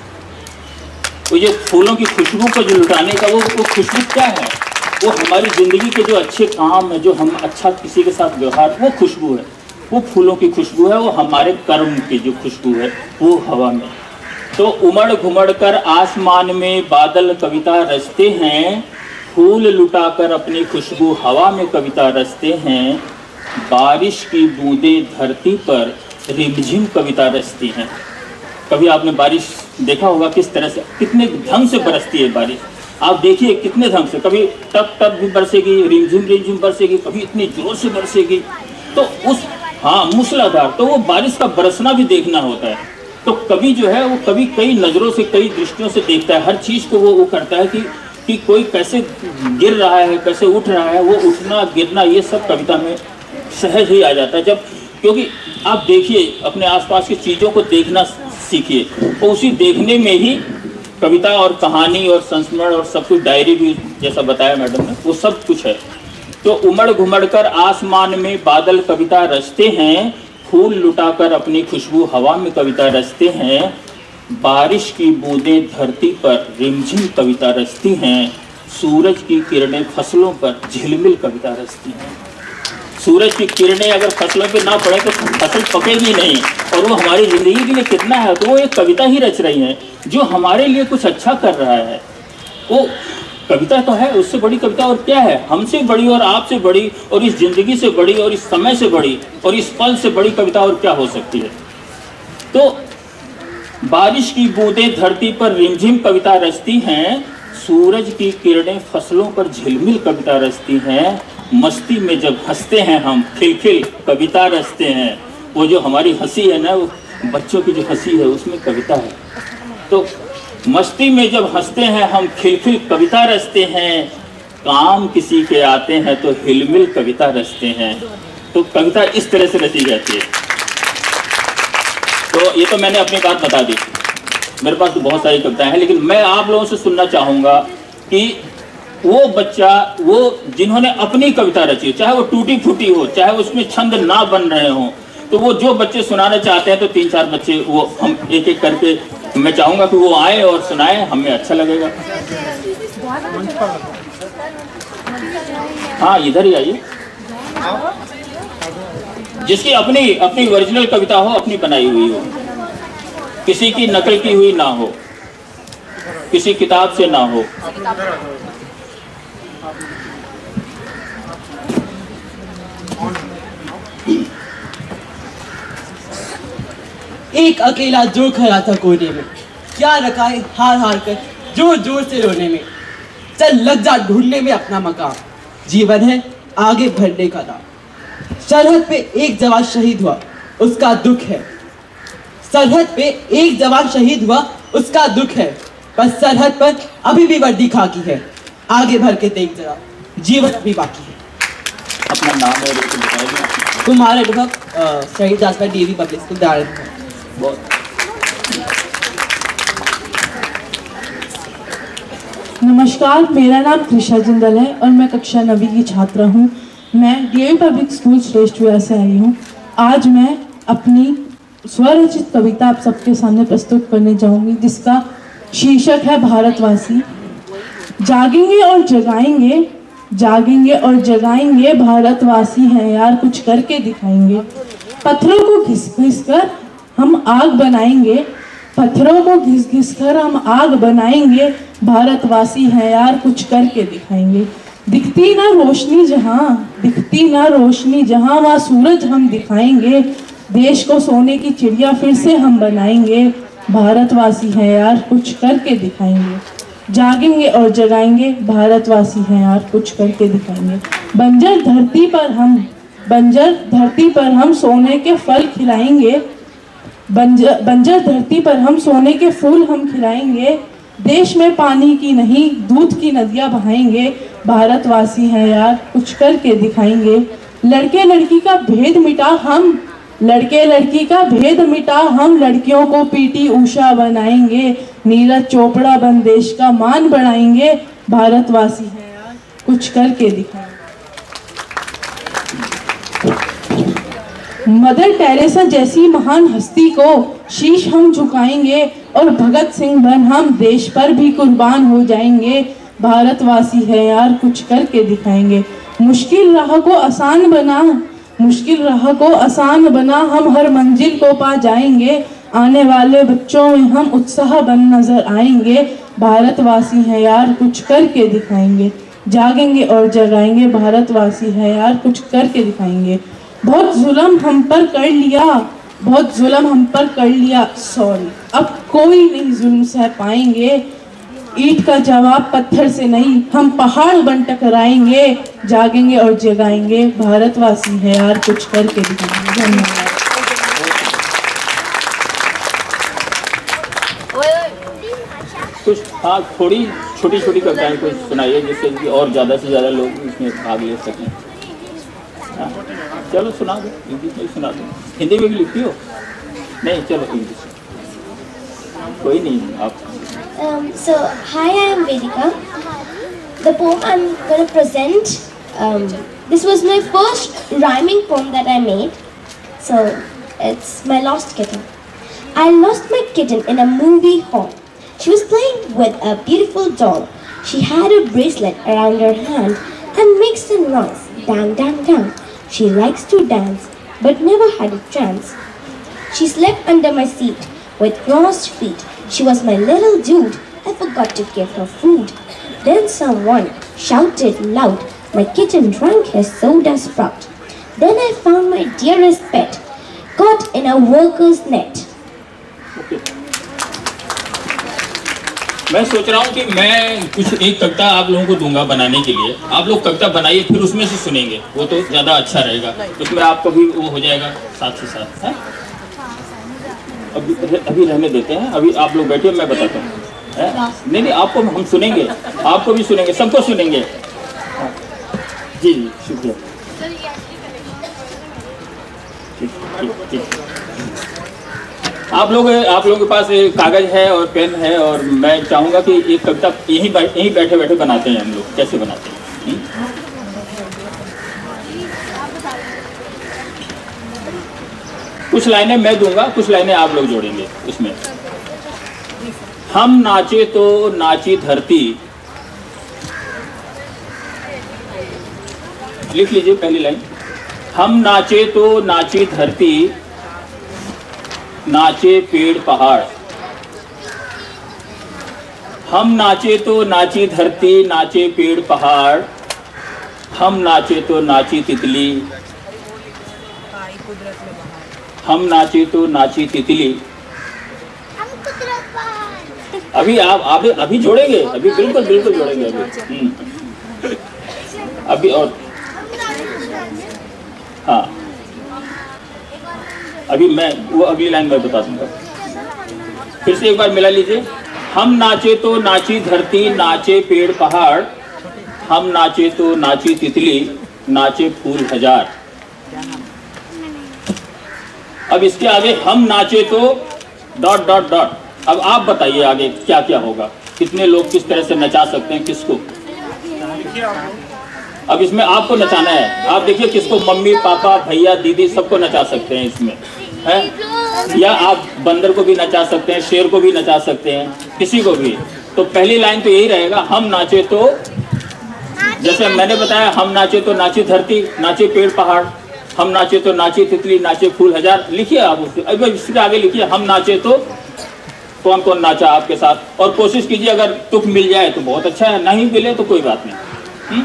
S12: तो ये फूलों की खुशबू को जो लुटाने का वो खुशबू क्या है? वो हमारी ज़िंदगी के जो अच्छे काम है, जो हम अच्छा किसी के साथ व्यवहार, वो खुशबू है, वो फूलों की खुशबू है, वो हमारे कर्म की जो खुशबू है वो हवा में। तो उमड़ घुमड़ कर आसमान में बादल कविता रचते हैं, फूल लुटाकर अपनी खुशबू हवा में कविता रचते हैं, बारिश की बूंदें धरती पर रिमझिम कविता रचती हैं। कभी आपने बारिश देखा होगा किस तरह से, कितने ढंग से बरसती है बारिश। आप देखिए कितने ढंग से, कभी टप टप भी बरसेगी, रिमझिम रिमझिम बरसेगी, कभी इतनी जोर से बरसेगी। तो उस मूसलाधार, तो वो बारिश का बरसना भी देखना होता है। तो कभी जो है वो कभी कई नज़रों से, कई दृष्टियों से देखता है, हर चीज़ को वो करता है कि कोई कैसे गिर रहा है, कैसे उठ रहा है, वो उठना गिरना ये सब कविता में सहज ही आ जाता है। जब क्योंकि आप देखिए अपने आसपास की चीज़ों को देखना सीखिए, तो उसी देखने में ही कविता और कहानी और संस्मरण और सब कुछ, डायरी भी जैसा बताया मैडम ने, वो सब कुछ है। तो उमड़ घुमड़ कर आसमान में बादल कविता रचते हैं, फूल लुटाकर अपनी खुशबू हवा में कविता रचते हैं, बारिश की बूंदें धरती पर रिमझिम कविता रचती हैं, सूरज की किरणें फसलों पर झिलमिल कविता रचती हैं। सूरज की किरणें अगर फसलों पे ना पड़े तो फसल पकेगी नहीं, और वो हमारी ज़िंदगी के लिए कितना है, तो वो एक कविता ही रच रही हैं जो हमारे लिए कुछ अच्छा कर रहा है। वो कविता तो है, उससे बड़ी कविता और क्या है, हमसे बड़ी और आपसे बड़ी और इस ज़िंदगी से बड़ी और इस समय से बड़ी और इस पल से बड़ी कविता और क्या हो सकती है। तो बारिश की बूंदें धरती पर रिमझिम कविता रचती हैं, सूरज की किरणें फसलों पर झिलमिल कविता रचती हैं, मस्ती में जब हंसते हैं हम खिलखिल कविता रचते हैं। वो जो हमारी हंसी है ना, वो बच्चों की जो हंसी है उसमें कविता है। तो मस्ती में जब हंसते हैं हम खिलखिल कविता रचते हैं, काम किसी के आते हैं तो हिलमिल कविता रचते हैं। तो कविता इस तरह से रची जाती है। तो ये तो मैंने अपनी बात बता दी, मेरे पास तो बहुत सारी कविताएं हैं, लेकिन मैं आप लोगों से सुनना चाहूँगा कि वो बच्चा, वो जिन्होंने अपनी कविता रची, चाहे वो टूटी फूटी हो, चाहे उसमें छंद ना बन रहे हों, तो वो जो बच्चे सुनाना चाहते हैं, तो 3-4 बच्चे वो हम एक एक करके, मैं चाहूँगा कि वो आए और सुनाएं, हमें अच्छा लगेगा। हाँ, इधर ही आइए। जिसकी अपनी ओरिजिनल कविता हो, अपनी बनाई हुई हो, किसी की नकल की हुई ना हो, किसी किताब से ना हो।
S13: एक अकेला जो खड़ा था कोने में, क्या रखा है हार हार कर जोर जोर से रोने में, चल लग जा ढूंढने में अपना मकाम, जीवन है आगे बढ़ने का नाम। सरहद पे एक जवान शहीद हुआ, उसका दुख है। सरहद पे एक जवान शहीद हुआ, उसका दुख है, पर सरहद पर अभी भी वर्दी खाकी है, आगे बढ़ के देख जरा, जीवन अभी बाकी है।
S12: अपना नाम और बताइए।
S13: कुमार अनुभव, शहीद राजपाल डीएवी पब्लिक स्कूल दारण।
S6: नमस्कार, मेरा नाम त्रिशा जिंदल है और मैं कक्षा 9वीं की छात्रा हूँ। मैं डीएवी पब्लिक स्कूल श्रेष्ठ विहार से आई हूँ। आज मैं अपनी स्वरचित कविता आप सबके सामने प्रस्तुत करने जाऊंगी, जिसका शीर्षक है भारतवासी। जागेंगे और जगाएंगे, जागेंगे और जगाएंगे, भारतवासी हैं यार, कुछ करके दिखाएंगे। पत्थरों को घिस घिस कर हम आग बनाएंगे, पत्थरों को घिस घिस कर हम आग बनाएंगे, भारतवासी हैं यार, कुछ करके दिखाएंगे। दिखती ना रोशनी जहाँ, दिखती ना रोशनी जहाँ, वहाँ सूरज हम दिखाएंगे, देश को सोने की चिड़िया फिर से हम बनाएंगे, भारतवासी हैं यार, कुछ करके दिखाएंगे। जागेंगे और जगाएंगे, भारतवासी हैं यार, कुछ करके दिखाएंगे। बंजर धरती पर हम सोने के फल खिलाएंगे, बंजर धरती पर हम सोने के फूल हम खिलाएंगे, देश में पानी की नहीं दूध की नदियां बहाएंगे, भारतवासी हैं यार, कुछ करके दिखाएंगे। लड़के लड़की का भेद मिटा हम, लड़के लड़की का भेद मिटा हम, लड़कियों को पीटी उषा बनाएंगे, नीरज चोपड़ा बन देश का मान बढ़ाएंगे, भारतवासी हैं यार, कुछ करके दिखाएंगे। मदर टेरेसा जैसी महान हस्ती को शीश हम झुकाएंगे और भगत सिंह बन हम देश पर भी कुर्बान हो जाएंगे, भारतवासी है यार कुछ करके दिखाएंगे। मुश्किल राह को आसान बना, मुश्किल राह को आसान बना, हम हर मंजिल को पा जाएंगे। आने वाले बच्चों में हम उत्साह बन नजर आएंगे। भारतवासी है यार कुछ करके दिखाएंगे, जागेंगे और जगाएंगे। भारतवासी है यार कुछ करके दिखाएंगे। बहुत जुल्म हम पर कर लिया, बहुत जुल्म हम पर कर लिया, सॉरी अब कोई नहीं जुल्म सह पाएंगे। ईंट का जवाब पत्थर से नहीं, हम पहाड़ बन टकराएंगे। जागेंगे और जगाएंगे। भारतवासी है यार कुछ करके दिखाएंगे। धन्यवाद।
S12: कुछ हाँ थोड़ी छोटी छोटी कविताएं कुछ सुनाइए जिससे कि और ज़्यादा से ज़्यादा लोग इसमें भाग ले सकें। हाँ, चलो सुना दो, इंग्लिश में सुना दो। हिंदी में भी लिखती हो? नहीं, चलो इंग्लिश। कोई नहीं आप।
S7: So, hi, I am Vedika. The poem I'm going to present, this was my first rhyming poem that I made. So, it's My Lost Kitten. I lost my kitten in a movie hall. She was playing with a beautiful doll. She had a bracelet around her hand and makes a noise, dang, dang, dang. She likes to dance, but never had a chance. She slept under my seat with crossed feet. She was my little dude. I forgot to give her food. Then someone shouted loud, my kitten drank his soda sprout. Then I found my dearest pet, caught in a worker's net.
S12: मैं सोच रहा हूँ कि मैं कुछ एक कविता आप लोगों को दूंगा बनाने के लिए। आप लोग कविता बनाइए, फिर उसमें से सुनेंगे, वो तो ज़्यादा अच्छा रहेगा। उसमें आपको भी वो हो जाएगा साथ ही साथ। है अभी रहने देते हैं, अभी आप लोग बैठिए, मैं बताता हूँ। नहीं नहीं, आपको हम सुनेंगे, आपको भी सुनेंगे, सबको सुनेंगे। जी जी शुक्रिया। ठीक। आप लोगों के पास कागज है और पेन है, और मैं चाहूँगा कि एक कविता यहीं बैठे बैठे बनाते हैं हम लोग। कैसे बनाते हैं? कुछ लाइनें मैं दूंगा, कुछ लाइनें आप लोग जोड़ेंगे उसमें। हम नाचे तो नाची धरती, लिख लीजिए पहली लाइन। हम नाचे तो नाची धरती, नाचे पेड़ पहाड़। हम नाचे तो नाची धरती, नाचे पेड़ पहाड़। हम नाचे तो नाची तितली, हम नाचे तो नाची तितली। अभी आप अभी जोड़ेंगे, अभी बिल्कुल जोड़ेंगे अभी और हाँ, अभी मैं वो अगली लाइन में बता दूंगा। फिर से एक बार मिला लीजिए। हम नाचे तो नाची धरती, नाचे पेड़ पहाड़। हम नाचे तो नाची तितली, नाचे फूल हजार। अब इसके आगे हम नाचे तो ... अब आप बताइए आगे क्या क्या होगा, कितने लोग किस तरह से नचा सकते हैं किसको। अब इसमें आपको नचाना है। आप देखिए किसको, मम्मी पापा भैया दीदी सबको नचा सकते हैं इसमें, है? या आप बंदर को भी नचा सकते हैं, शेर को भी नचा सकते हैं, किसी को भी। तो पहली लाइन तो यही रहेगा, हम नाचे तो, जैसे मैंने बताया, हम नाचे तो नाची धरती, नाचे पेड़ पहाड़। हम नाचे तो नाची तितली, नाचे फूल हजार। लिखिए आप उसके, अभी इसके आगे लिखिए हम नाचे तो कौन कौन नाचा आपके साथ। और कोशिश कीजिए अगर तुक मिल जाए तो बहुत अच्छा है, नहीं मिले तो कोई बात नहीं।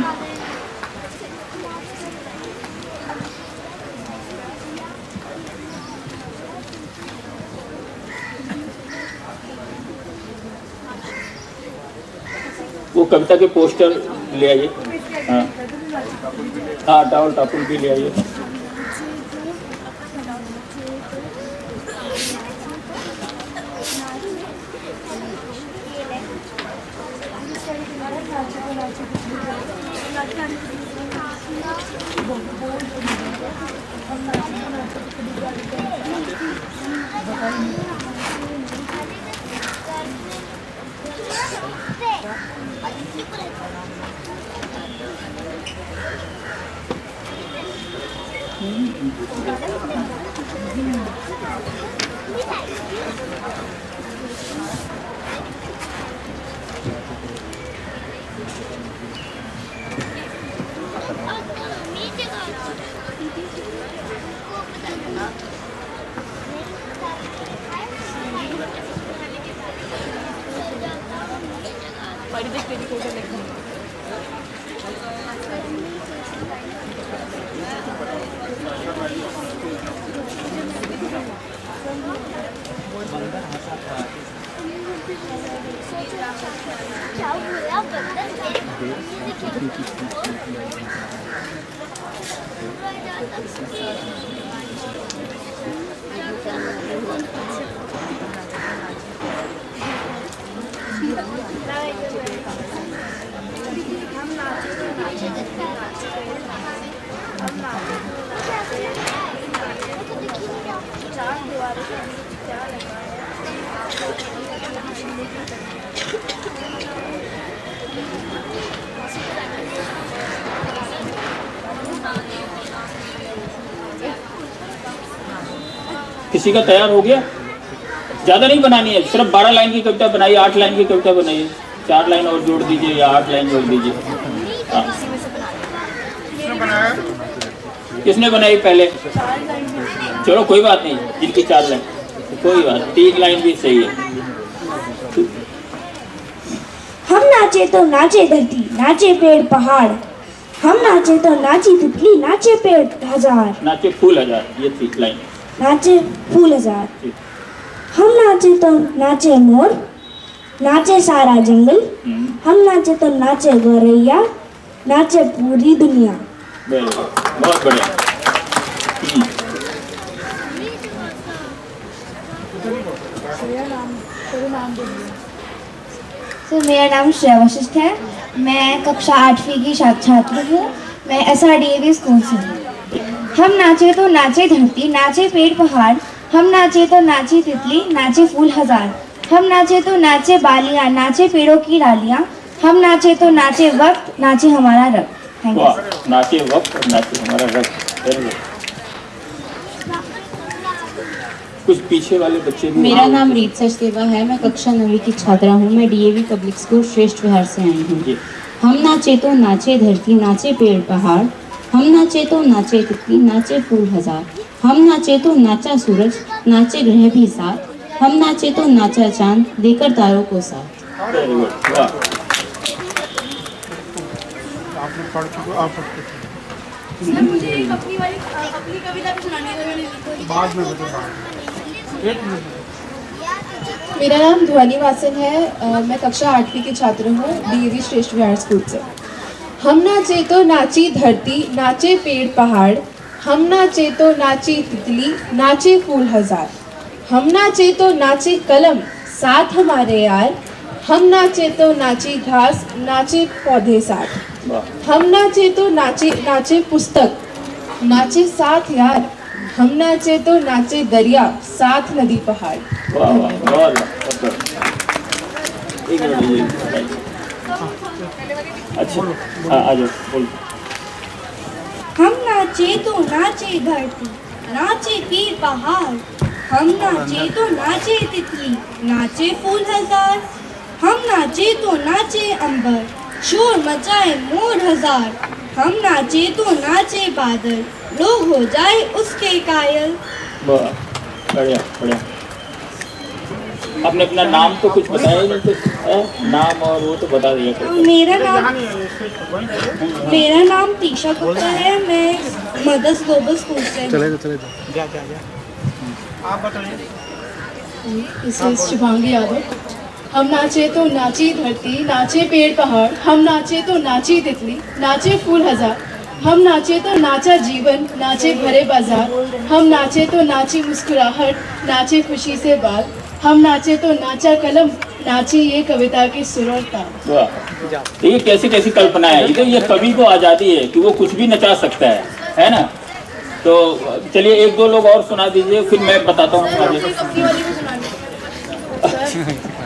S12: वो कविता के पोस्टर ले आइए। हाँ टावल टापुल भी ले आइए। किसी का तैयार हो गया? ज़्यादा नहीं बनानी है, सिर्फ 12 लाइन की कविता बनाइए, 8 लाइन की कविता बनाइए, 4 लाइन और जोड़ दीजिए या 8 लाइन जोड़ दीजिए। हाँ। किसने बनाई पहले? चलो कोई बात नहीं, जिनकी 4 लाइन, कोई बात, 3 लाइन भी सही है।
S2: हम नाचे तो नाचे धरती, नाचे पेड़ पहाड़, हम नाचे तो नाची तितली, नाचे पेड़ हजार,
S12: नाचे फूल हजार, ये थी लाइन।
S2: नाचे फूल हजार। हम नाचे तो नाचे मोर, नाचे सारा जंगल, हम नाचे तो नाचे गौरैया, नाचे पूरी दुनिया।
S12: बहुत बढ़िया।
S2: मेरा नाम श्रेया वशिष्ठ है, मैं कक्षा 8वीं की छात्र हूँ, मैं SRDAV स्कूल से हूँ। हम नाचे तो नाचे धरती, नाचे पेड़ पहाड़, हम नाचे तो नाची तितली, नाचे फूल हजार, हम नाचे तो नाचे बालियाँ, नाचे पेड़ों की डालियाँ, हम नाचे तो नाचे वक्त, नाचे हमारा रक्त। Thank you.
S12: नाचे वक्त और नाचे हमारा रक्त। कुछ पीछे वाले बच्चे भी।
S14: मेरा नाम रीत सचदेवा है, मैं कक्षा 9वीं की छात्रा हूँ, मैं DAV पब्लिक स्कूल श्रेष्ठ विहार से आई हूँ। हम नाचे तो नाचे धरती, नाचे पेड़ पहाड़, हम नाचे तो नाचे तितली, नाचे फूल हजार, हम नाचे तो नाचा सूरज, नाचे ग्रह भी साथ, हम नाचे तो नाचा चांद, देकर तारों को साथ।
S12: वेरी गुड, वाह।
S8: सर मुझे एक अपनी कविता भी सुनानी है। बाद में
S15: मेरा नाम ध्वनि वासन है, मैं कक्षा 8वीं की छात्र हूँ, DAV श्रेष्ठ विहार स्कूल से। हम नाचे तो नाची धरती, नाचे पेड़ पहाड़, हम नाचे तो नाची तितली, नाचे फूल हजार, हम नाचे तो नाचे कलम, साथ हमारे यार, हम नाचे तो नाची घास, नाचे पौधे साथ, हम नाचे तो नाचे पुस्तक, नाचे साथ यार, हम नाचे तो नाचे दरिया, साथ नदी पहाड़।
S12: वाह वाह, बहुत अच्छा। आ जाओ, बोल।
S2: हम नाचे तो नाचे धरती, नाचे पेड़ पहाड़, हम नाचे तो नाचे तितली, नाचे फूल हजार, हम नाचे तो नाचे अंबर, शोर मचाए मोर हजार, हम नाचे तो नाचे बादल, लोग हो जाए उसके कायल।
S12: वाह, बढ़िया बढ़िया। आपने अपना नाम तो कुछ बताया नहीं, तो नाम और वो तो बता दिया करो।
S2: मेरा नाम तीशा गुप्ता है, मैं मदर्स ग्लोबल स्कूल से।
S15: चले जा। आप बताइए। शुभांगी यादव। हम नाचे तो नाची धरती, नाचे पेड़ पहाड़, हम नाचे तो नाची तितली, नाचे फूल हजार, हम नाचे तो नाचा जीवन, नाचे भरे बाजार, हम नाचे तो नाची मुस्कुराहट, नाचे खुशी से बात, हम नाचे तो नाचा कलम, नाची ये कविता की सुर और ताल।
S12: वाह, ये कैसी कैसी कल्पना है। इधर ये कवि को आज़ादी है कि वो कुछ भी नचा सकता है ना। तो चलिए एक दो लोग और सुना दीजिए, फिर मैं बताता हूँ आगे।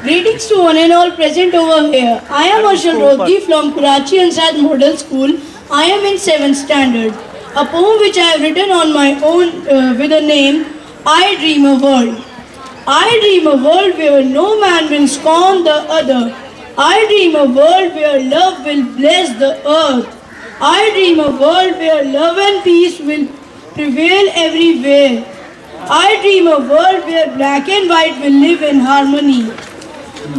S5: Greetings to one and all present over here. I am Arshad Rodgi from Karachi Ansad Model School. I am in 7th standard. A poem which I have written on my own with the name I Dream a World. I dream a world where no man will scorn the other. I dream a world where love will bless the earth. I dream a world where love and peace will prevail everywhere. I dream a world where black and white will live in harmony.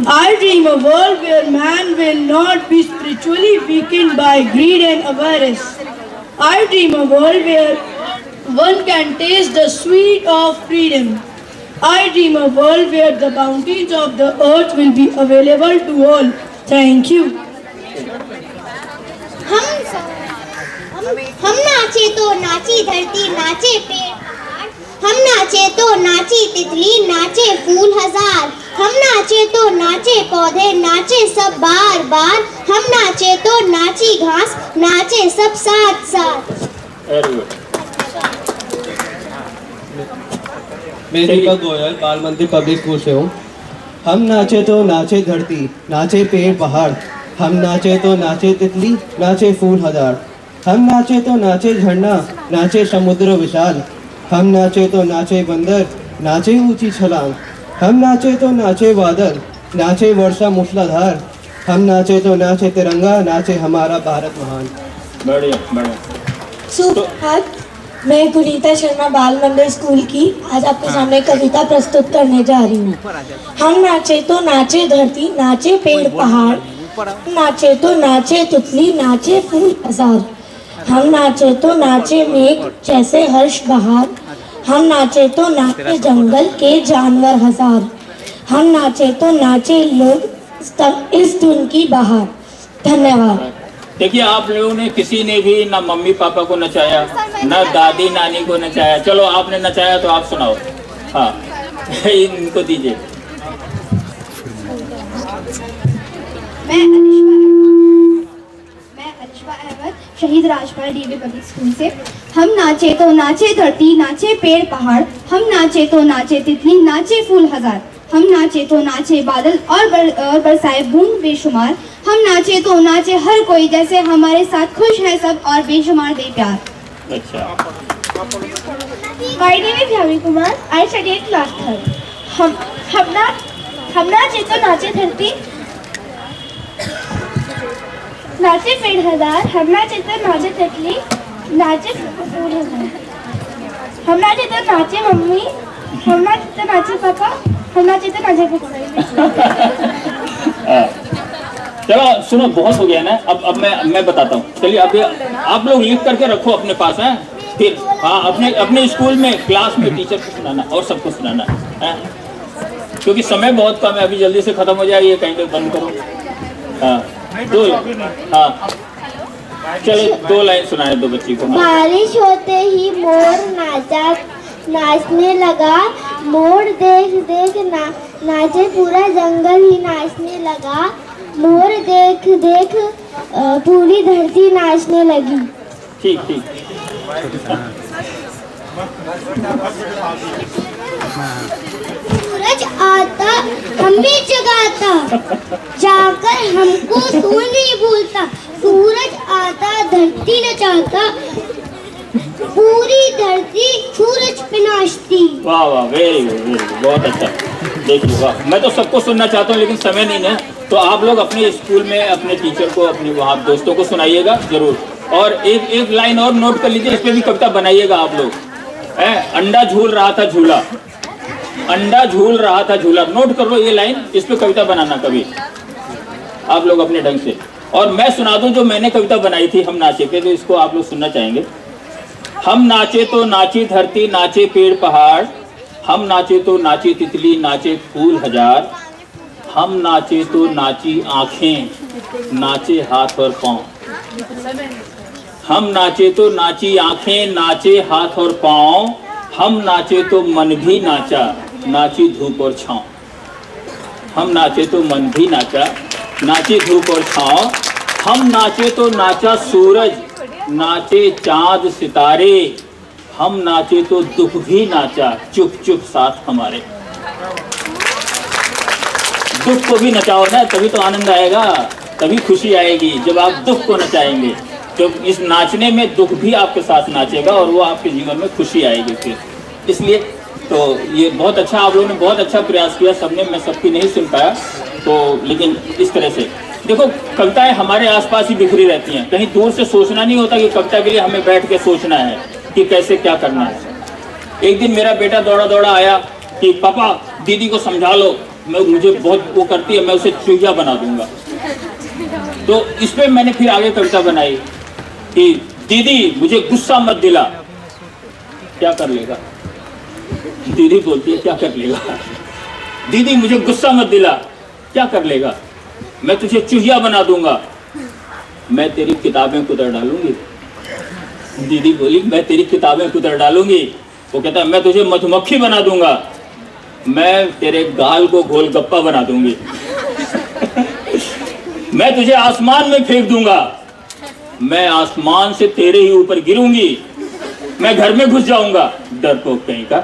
S6: I dream a world where man will not be spiritually weakened by greed and avarice. I dream a world where one can taste the sweet of freedom. I dream a world where the bounties of the earth will be available to all. Thank you.
S7: हम नाचे तो नाची धरती, नाचे पेड़ पहाड़, हम नाचे तो नाची तितली, नाचे फूल हजार, हम नाचे तो नाचे पौधे, नाचे सब बार बार, हम नाचे तो नाची घास, नाचे सब साथ साथ।
S11: मैं दीपक गोयल बाल मंदिर पब्लिक स्कूल से हूँ। हम नाचे तो नाचे धरती, नाचे पेड़ पहाड़, हम नाचे तो नाचे तितली, नाचे फूल हजार, हम नाचे तो नाचे झरना, नाचे समुद्र विशाल, हम नाचे तो नाचे बंदर, नाचे ऊंची छलांग, हम नाचे तो नाचे बादल, नाचे वर्षा मूसलाधार, हम नाचे तो नाचे तिरंगा, नाचे हमारा भारत महान।
S12: बढ़िया बढ़िया।
S16: सुप्रभात, मैं गुनीता शर्मा बाल मंदिर स्कूल की आज आपके सामने कविता प्रस्तुत करने जा रही हूँ। हम नाचे तो नाचे धरती, नाचे पेड़ पहाड़, हम नाचे तो नाचे तितली, नाचे फूल हजार, हम नाचे तो नाचे मेघ जैसे हर्ष बहार, हम नाचे तो नाचे जंगल के जानवर हजार, हम नाचे तो नाचे लोग इस धुन की बहार। धन्यवाद।
S12: देखिए, आप लोगों ने किसी ने भी ना मम्मी पापा को नचाया, ना दादी नानी को नचाया। चलो, आपने नचाया तो आप सुनाओ। हाँ इनको दीजिए।
S2: मैं अलिशा अहमद शहीद राजपाल डीवी पब्लिक स्कूल से। हम नाचे तो नाचे धरती, नाचे पेड़ पहाड़, हम नाचे तो नाचे तितली, नाचे फूल हजार, हम नाचे तो नाचे बादल और बरसाए बूंद बेशुमार, हम नाचे तो नाचे हर कोई जैसे हमारे साथ खुश है सब और बेशुमार दे प्यार।
S12: अच्छा।
S5: My name is Ravi Kumar. I study in class 3rd. हम नाचे तो नाचे धरती, नाचे पेड़ हजार, हम नाचे तो नाचे तितली, नाचे फूल हजार, हम नाचे तो नाचे मम्मी, हम नाचे तो नाचे पापा, हम नाचे तो नाचे
S12: चलो सुनो, बहुत हो गया ना। अब मैं बताता हूँ। चलिए, अब आप लोग लिख करके रखो अपने पास है। फिर हाँ, अपने स्कूल में क्लास में टीचर को सुनाना और सबको सुनाना है, क्योंकि समय बहुत कम है। अभी जल्दी से खत्म हो जाए, ये कहीं बंद करो। हाँ चलो, 2 लाइन सुनाए दो बच्ची को।
S7: बारिश होते ही मोर नाचने लगा, मोर देख देख नाचे, पूरा जंगल ही नाचने लगा, मोर देख देख पूरी धरती नाचने लगी।
S12: ठीक ठीक।
S7: सूरज आता हमें जगाता, जाकर हमको तू नहीं भूलता, सूरज आता धरती नचाता, पूरी धरती सूरज पे नाचती।
S12: वाह वाह, वेरी गुड वेरी गुड, बहुत अच्छा। देखिए वाह, मैं तो सबको सुनना चाहता हूँ लेकिन समय नहीं है, तो आप लोग अपने स्कूल में अपने टीचर को, अपने वहाँ दोस्तों को सुनाइएगा जरूर। और एक लाइन और नोट कर लीजिए, इस पे भी कविता बनाइएगा आप लोग। अंडा झूल रहा था झूला, अंडा झूल रहा था झूला, नोट कर लो ये लाइन, इस पे कविता बनाना कभी आप लोग अपने ढंग से। और मैं सुना दूं जो मैंने कविता बनाई थी हम नाचे पे, तो इसको आप लोग सुनना चाहेंगे। हम नाचे तो नाची धरती, नाचे पेड़ पहाड़, हम नाचे तो नाची तितली, नाचे फूल हजार, हम नाचे तो नाची आंखें, नाचे हाथ और पाँव, हम नाचे तो नाची आंखें, नाचे हाथ और पाँव, हम नाचे तो मन भी नाचा, नाची धूप और छाँव, हम नाचे तो मन भी नाचा, नाची धूप और छाँव, हम नाचे तो नाचा सूरज, नाचे चांद सितारे, हम नाचे तो दुख भी नाचा, चुप चुप साथ हमारे। दुख को भी नचाओ ना, तभी तो आनंद आएगा, तभी खुशी आएगी जब आप दुख को नचाएंगे। तो इस नाचने में दुख भी आपके साथ नाचेगा और वो आपके जीवन में खुशी आएगी फिर। इसलिए तो ये बहुत अच्छा, आप लोगों ने बहुत अच्छा प्रयास किया सबने, मैं सबकी नहीं सुन पाया तो, लेकिन इस तरह से देखो, कविताएं हमारे आसपास ही बिखरी रहती हैं, कहीं दूर से सोचना नहीं होता कि कविता के लिए हमें बैठ के सोचना है कि कैसे क्या करना है। एक दिन मेरा बेटा दौड़ा दौड़ा आया कि पापा दीदी को समझा लो मुझे बहुत वो करती है, मैं उसे चूहिया बना दूंगा। तो इस पे मैंने फिर आगे कविता बनाई कि दीदी मुझे गुस्सा मत दिला, क्या कर लेगा। दीदी बोलती है क्या कर लेगा, दीदी मुझे गुस्सा मत दिला, क्या कर लेगा, मैं तुझे चूहिया बना दूंगा, मैं तेरी किताबें कुतर डालूंगी। दीदी बोली मैं तेरी किताबें कुतर डालूंगी। वो कहता है मैं तुझे मधुमक्खी बना दूंगा, मैं तेरे गाल को गोलगप्पा बना दूंगी। मैं तुझे आसमान में फेंक दूंगा, मैं आसमान से तेरे ही ऊपर गिरूंगी, मैं घर में घुस जाऊंगा, डरपोक कहीं का।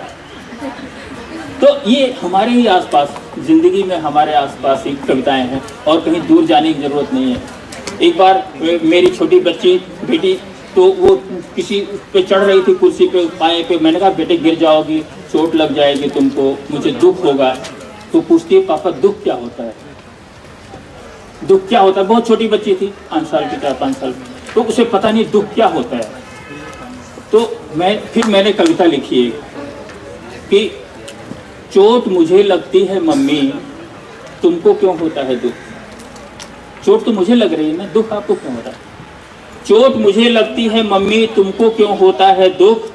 S12: तो ये हमारे ही आसपास जिंदगी में हमारे आसपास ही कविताएं हैं और कहीं दूर जाने की जरूरत नहीं है। एक बार मेरी छोटी बेटी तो वो किसी पे चढ़ रही थी, कुर्सी पे, पाए पे। मैंने कहा बेटे गिर जाओगी, चोट लग जाएगी तुमको, मुझे दुख होगा। तो पूछती है पापा दुख क्या होता है, दुख क्या होता है। बहुत छोटी बच्ची थी, 5 साल की, 4-5 साल की, तो उसे पता नहीं दुख क्या होता है। तो मैंने कविता लिखी है कि चोट मुझे लगती है मम्मी, तुमको क्यों होता है दुख। चोट तो मुझे लग रही है ना, दुख आपको क्यों होता है। चोट मुझे लगती है मम्मी, तुमको क्यों होता है दुख,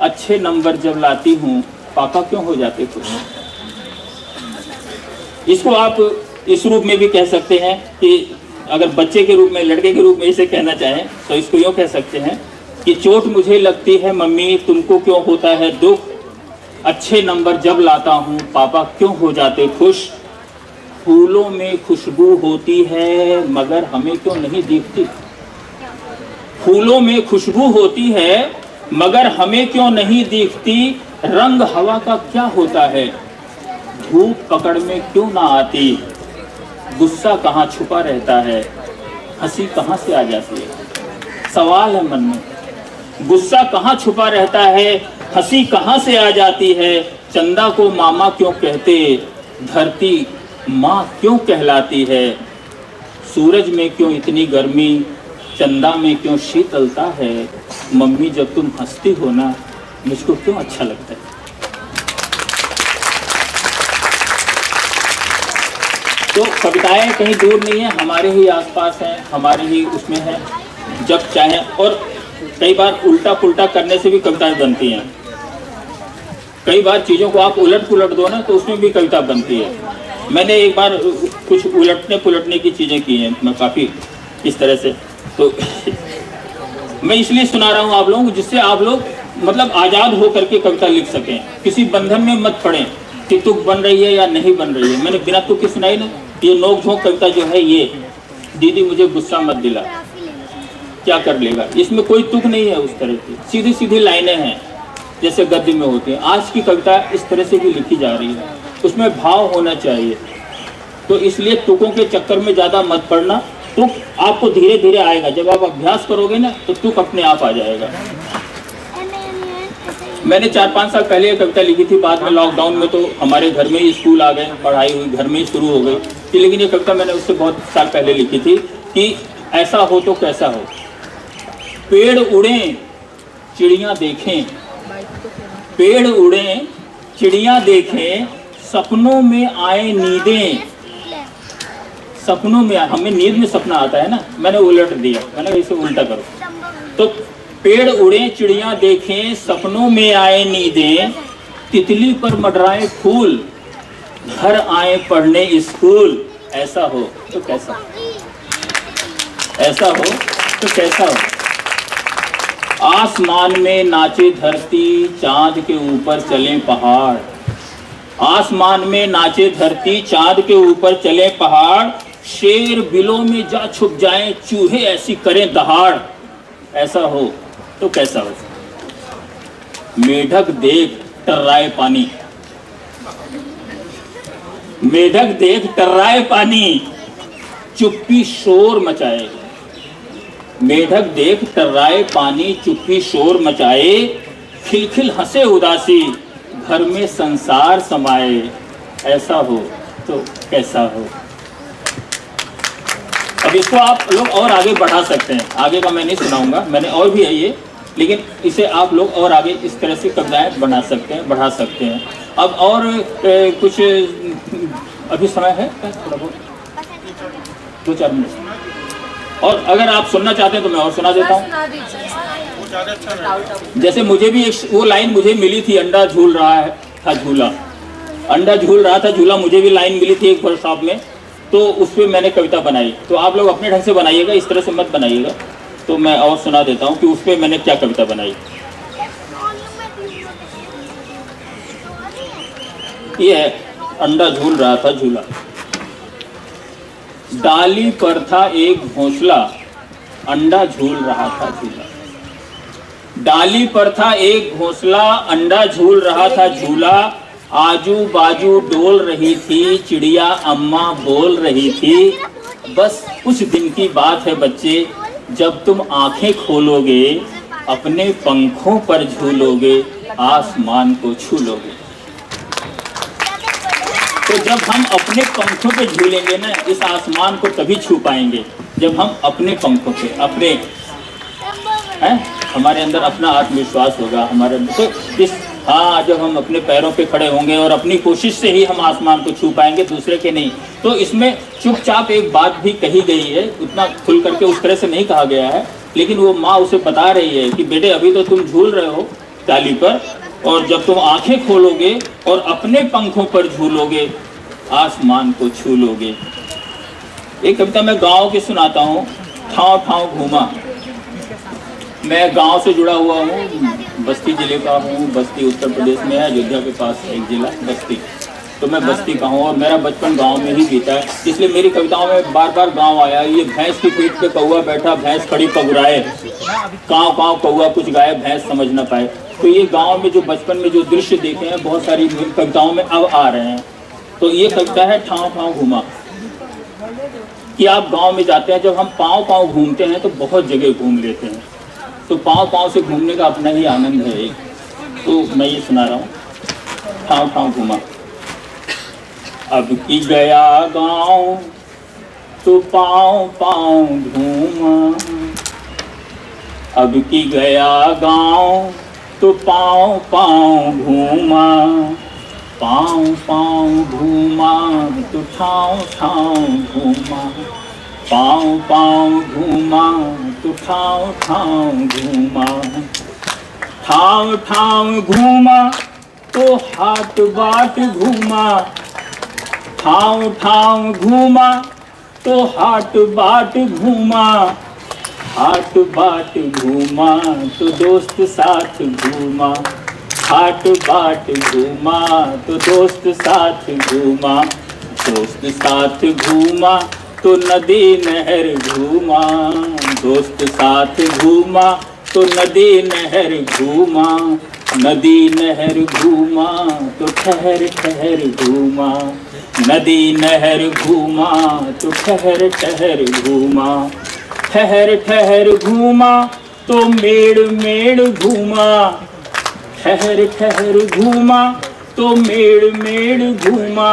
S12: अच्छे नंबर जब लाती हूँ पापा क्यों हो जाते खुश। इसको आप इस रूप में भी कह सकते हैं कि अगर बच्चे के रूप में, लड़के के रूप में इसे कहना चाहें तो इसको यूँ कह सकते हैं कि चोट मुझे लगती है मम्मी, तुमको क्यों होता है दुख, अच्छे नंबर जब लाता हूँ पापा क्यों हो जाते खुश। फूलों में खुशबू होती है मगर हमें क्यों नहीं दिखती, फूलों में खुशबू होती है मगर हमें क्यों नहीं दिखती। रंग हवा का क्या होता है, धूप पकड़ में क्यों ना आती। गुस्सा कहाँ छुपा रहता है, हंसी कहाँ से आ जाती है। सवाल है मन में, गुस्सा कहाँ छुपा रहता है, हंसी कहाँ से आ जाती है। चंदा को मामा क्यों कहते, धरती माँ क्यों कहलाती है। सूरज में क्यों इतनी गर्मी, चंदा में क्यों शीतलता है। मम्मी जब तुम हंसती हो ना, मुझको क्यों अच्छा लगता है। तो कविताएं कहीं दूर नहीं है, हमारे ही आसपास हैं, हमारे ही उसमें हैं, जब चाहे। और कई बार उल्टा पुल्टा करने से भी कविताएं बनती हैं। कई बार चीज़ों को आप उलट पुलट दो ना तो उसमें भी कविता बनती है। मैंने एक बार कुछ उलटने पुलटने की चीज़ें की हैं, मैं काफ़ी इस तरह से। तो मैं इसलिए सुना रहा हूँ आप लोगों को, जिससे आप लोग मतलब आज़ाद हो करके कविता लिख सकें, किसी बंधन में मत पड़ें कि तुक बन रही है या नहीं बन रही है। मैंने बिना तुक की सुनाई ना, ये नोक झोंक कविता जो है ये, दीदी मुझे गुस्सा मत दिला, क्या कर लेगा, इसमें कोई तुक नहीं है उस तरह की, सीधी सीधी लाइनें हैं जैसे गद्य में होती हैं। आज की कविता इस तरह से भी लिखी जा रही है, उसमें भाव होना चाहिए। तो इसलिए तुकों के चक्कर में ज़्यादा मत पड़ना। तुक आपको धीरे धीरे आएगा, जब आप अभ्यास करोगे ना तो तुक अपने आप आ जाएगा। मैंने 4-5 साल पहले ये कविता लिखी थी, बाद में लॉकडाउन में तो हमारे घर में ही स्कूल आ गए, पढ़ाई हुई घर में ही शुरू हो गई। लेकिन ये कविता मैंने उससे बहुत साल पहले लिखी थी कि ऐसा हो तो कैसा हो। पेड़ उड़ें चिड़ियाँ देखें, पेड़ उड़ें चिड़ियाँ देखें, सपनों में आए नींदें। सपनों में, हमें नींद में सपना आता है ना, मैंने उलट दिया, मैंने इसे उल्टा करो। तो पेड़ उड़े चिड़ियाँ देखें, सपनों में आए नींदें, तितली पर मंडराए फूल, घर आए पढ़ने स्कूल। ऐसा हो तो कैसा, ऐसा हो तो कैसा हो। आसमान में नाचे धरती, चांद के ऊपर चले पहाड़। आसमान में नाचे धरती, चांद के ऊपर चले पहाड़। शेर बिलों में जा छुप जाएं, चूहे ऐसी करें दहाड़। ऐसा हो तो कैसा हो। मेढक देख टर्राए पानी, मेढक देख टर्राए पानी, चुप्पी शोर मचाए। मेढक देख टर्राए पानी, चुप्पी शोर मचाए। खिलखिल हंसे उदासी, घर में संसार समाए। ऐसा हो तो कैसा हो। अब इसको आप लोग और आगे बढ़ा सकते हैं, आगे का मैं नहीं सुनाऊंगा, मैंने और भी है ये, लेकिन इसे आप लोग और आगे इस तरह से कविताएं बना सकते हैं, बढ़ा सकते हैं। अब और कुछ अभी समय है थोड़ा बहुत, 2-4 मिनट। और अगर आप सुनना चाहते हैं तो मैं और सुना देता हूँ। जैसे मुझे भी एक वो लाइन मुझे मिली थी, अंडा झूल रहा था झूला, अंडा झूल रहा था झूला, मुझे भी लाइन मिली थी एक वर्कशॉप में, तो उस पर मैंने कविता बनाई। तो आप लोग अपने ढंग से बनाइएगा, इस तरह से मत बनाइएगा। तो मैं और सुना देता हूँ कि उस पर मैंने क्या कविता बनाई। ये है, अंडा झूल रहा था झूला। डाली पर था एक घोंसला, अंडा झूल रहा था झूला। डाली पर था एक घोंसला, अंडा झूल रहा था झूला। आजू बाजू डोल रही थी चिड़िया, अम्मा बोल रही थी। बस कुछ दिन की बात है बच्चे, जब तुम आंखें खोलोगे, अपने पंखों पर झूलोगे, आसमान को छू लोगे। तो जब हम अपने पंखों पे झूलेंगे ना, इस आसमान को तभी छू पाएंगे जब हम अपने पंखों पे, अपने हमारे अंदर अपना आत्मविश्वास होगा हमारे। तो इस जब हम अपने पैरों पे खड़े होंगे और अपनी कोशिश से ही हम आसमान को छू पाएंगे, दूसरे के नहीं। तो इसमें चुपचाप एक बात भी कही गई है, उतना खुल करके उस तरह से नहीं कहा गया है, लेकिन वो माँ उसे बता रही है कि बेटे अभी तो तुम झूल रहे हो डाली पर, और जब तुम आंखें खोलोगे और अपने पंखों पर झूलोगे, आसमान को छू लोगे। एक कविता मैं गांव की सुनाता हूँ। ठाव ठाव घूमा। मैं गांव से जुड़ा हुआ हूँ, बस्ती जिले का हूँ। बस्ती उत्तर प्रदेश में है, अयोध्या के पास एक जिला बस्ती। तो मैं बस्ती का हूँ और मेरा बचपन गांव में ही बीता है, इसलिए मेरी कविताओं में बार बार गांव आया। ये भैंस की पीठ पे कौआ बैठा, भैंस खड़ी पगुराए, काँव काँव कौआ कुछ गाए, भैंस समझ न पाए। तो ये गांव में जो बचपन में जो दृश्य देखे हैं, बहुत सारी कविताओं में अब आ रहे हैं। तो ये कविता है ठाव ठाव घूमा। कि आप गांव में जाते हैं, जब हम पाँव पाँव घूमते हैं तो बहुत जगह घूम लेते हैं, तो पाँव पाँव से घूमने का अपना ही आनंद है एक। तो मैं ये सुना रहा हूँ, ठाव ठाव घूमा। अब की गया गांव तो पाँव पाँव घूमा, अब की गया गांव तो पाँव पाँव घूमा। पाँव पाँव घूमा तो ठाव ठाव घूमा, पाँव पाँव घूमा तो ठाव ठाव घूमा। ठाव ठाव घूमा तो हाट बाट घूमा, ठाव ठाव घूमा तो हाट बाट घूमा। हाट बाट घूमा तो दोस्त साथ घूमा, हाट बाट घूमा तो दोस्त साथ घूमा। दोस्त साथ घूमा तो नदी नहर घूमा, दोस्त साथ घूमा तो नदी नहर घूमा। नदी नहर घूमा तो ठहर ठहर घूमा, नदी नहर घूमा तो ठहर ठहर घूमा। ठहर ठहर घूमा तो मेड़ मेड़ घूमा, ठहर ठहर घूमा तो मेड़ मेड़ घूमा।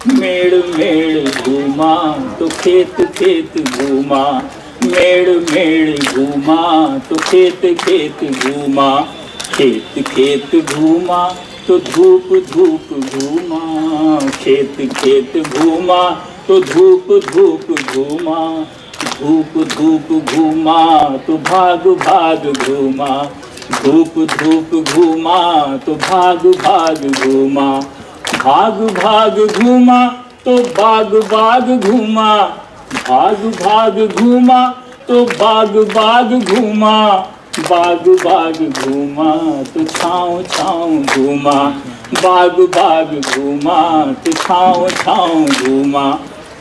S12: मेड़ मेड़ घूमा तो खेत खेत घूमा, मेड़ मेड़ घूमा तो खेत खेत घूमा। खेत खेत घूमा तो धूप धूप घूमा, खेत खेत घूमा तो धूप धूप घूमा। धूप धूप घूमा तो भाग भाग घूमा, धूप धूप घूमा तो भाग भाग घूमा। भाग भाग घूमा तो बाग बाग घूमा, भाग भाग घूमा तो बाग बाग घूमा। बाग बाग घूमा तो छाँव छाँव घूमा, बाग बाग घूमा तो छाँव छाँव घूमा।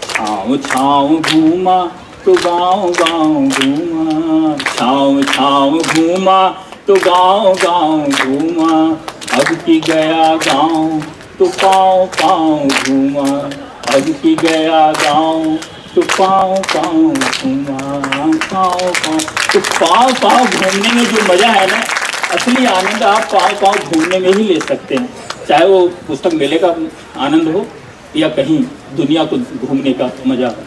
S12: छाँव छाँव घूमा तो गाँव गाँव घूमा, छाँव छाँव घूमा तो गाँव गाँव घूमा। अब की गया गाँव तो पाँव पाँव घूमा, अब की गया गाँव तो पाँव पाँव घूमा। पाँव पाँव तो पाँव पाँव घूमने में जो मज़ा है ना, असली आनंद आप पाँव पाँव घूमने में ही ले सकते हैं। चाहे वो पुस्तक मेले का आनंद हो या कहीं दुनिया को घूमने का मज़ा हो।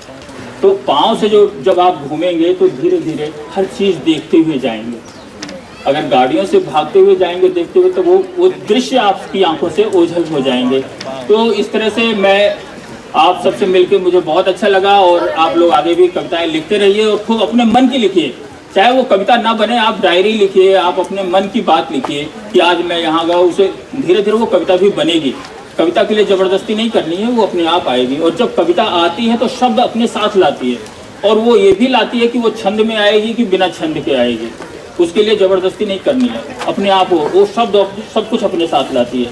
S12: तो पाँव से जो जब आप घूमेंगे तो धीरे धीरे हर चीज़ देखते हुए जाएंगे। अगर गाड़ियों से भागते हुए जाएंगे देखते हुए, तो वो दृश्य आपकी आंखों से ओझल हो जाएंगे। तो इस तरह से मैं आप सबसे मिलकर मुझे बहुत अच्छा लगा और आप लोग आगे भी कविताएं लिखते रहिए और खूब अपने मन की लिखिए। चाहे वो कविता ना बने, आप डायरी लिखिए, आप अपने मन की बात लिखिए कि आज मैं यहाँ गया, उसे धीरे धीरे वो कविता भी बनेगी। कविता के लिए ज़बरदस्ती नहीं करनी है, वो अपने आप आएगी। और जब कविता आती है तो शब्द अपने साथ लाती है, और वो ये भी लाती है कि वो छंद में आएगी कि बिना छंद के आएगी। उसके लिए ज़बरदस्ती नहीं करनी है, अपने आप वो शब्द सब कुछ अपने साथ लाती है।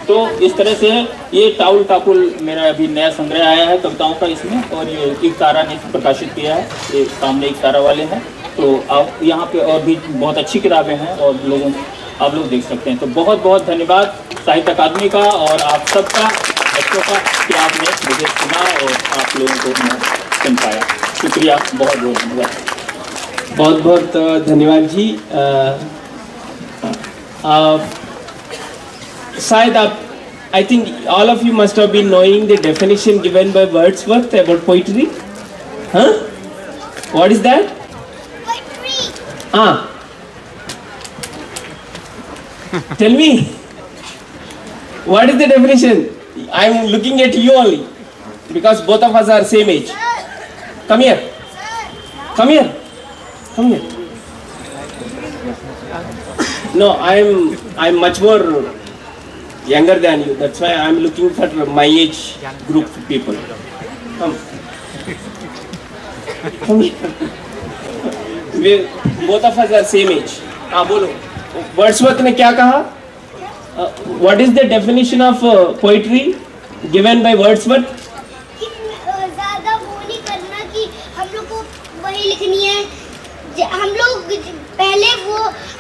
S12: तो इस तरह से ये टाउल टापुल मेरा अभी नया संग्रह आया है कविताओं का इसमें, और ये एक तारा ने प्रकाशित किया है, ये सामने एक तारा वाले हैं। तो आप यहाँ पे और भी बहुत अच्छी किताबें हैं और आप लोग देख सकते हैं। तो बहुत बहुत धन्यवाद साहित्य अकादमी का और आप सबका, बच्चों का, कि आपने मुझे सुना और आप लोगों को मैं सुन पाया। शुक्रिया, बहुत बहुत धन्यवाद।
S1: बहुत बहुत धन्यवाद जी। शायद आप, I think all of you must have been knowing the definition given by Wordsworth about poetry. Huh? What is that? Poetry. Tell me. What is the definition? I am looking at you only because both of us are same age. Come here. Come here. Come here. No, I'm much more younger than you. That's why I'm looking for my age group of people. Come. Come here. Both of us are same age. हाँ बोलो. Wordsworth ने क्या कहा? What is the definition of poetry given by Wordsworth?
S7: ज़्यादा वो नहीं करना कि हम लोग को वही लिखनी है। हम लोग पहले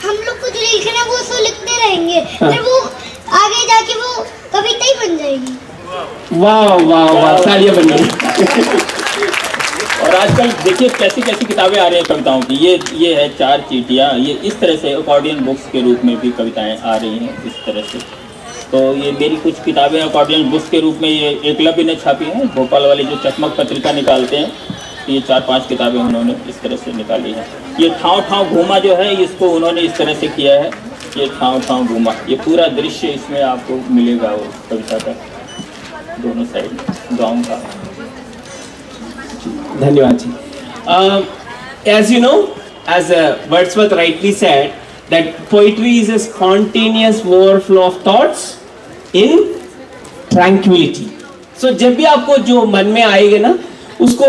S7: हम लोग को जो लिखना है वो सो लिखते रहेंगे, फिर वो आगे जाके वो कविता ही बन जाएगी।
S1: वाह वाह वाह, तालियां बन गई।
S12: और आजकल देखिए कैसी कैसी किताबें आ रही हैं कविताओं की। ये है चार चीटियाँ, ये इस तरह से अकॉर्डियन बुक्स के रूप में भी कविताएं आ रही हैं इस तरह से। तो ये मेरी कुछ किताबें अकॉर्डियन बुक्स के रूप में ये एकलव्य ने छापी हैं, भोपाल वाले जो चकमक पत्रिका निकालते हैं। ये 4-5 किताबें उन्होंने इस तरह से निकाली हैं। ये ठाव ठाव घूमा जो है, इसको उन्होंने इस तरह से किया है, ये ठाव ठाव घूमा। ये पूरा दृश्य इसमें आपको मिलेगा वो कविता का, दोनों साइड गाँव का।
S1: धन्यवाद जी। As you know, as Wordsworth rightly said, that poetry is a spontaneous overflow of thoughts in tranquility. So जब भी आपको जो मन में आएगा ना, उसको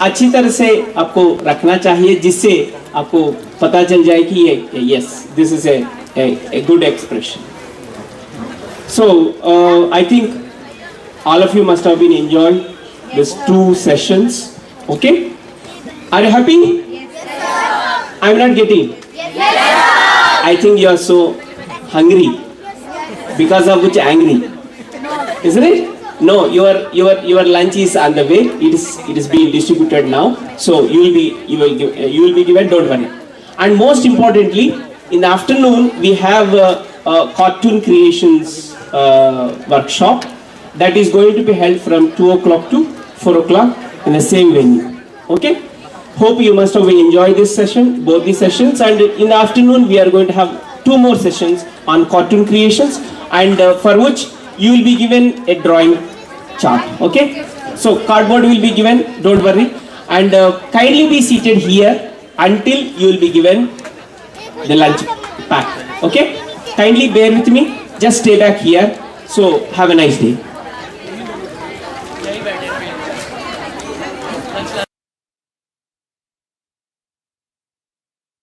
S1: अच्छी तरह से आपको रखना चाहिए, जिससे आपको पता चल जाए कि ये yes, this is a good expression. So I think all of you must have been enjoying these 2 sessions. Okay? Are you happy? Yes, sir. I'm not getting. Yes, sir. I think you are so hungry, because of which angry, isn't it? No, your lunch is on the way. It is being distributed now. So you will be given. Don't worry. And most importantly, in the afternoon we have a cartoon creations workshop that is going to be held from 2 o'clock to 4 o'clock in the same venue. Okay? Hope you must have enjoyed this session, both the sessions, and in the afternoon we are going to have 2 more sessions on cartoon creations, and for which you will be given a drawing chart. Okay? So cardboard will be given, don't worry, and kindly be seated here until you will be given the lunch pack. Okay? Kindly bear with me, just stay back here. So have a nice day.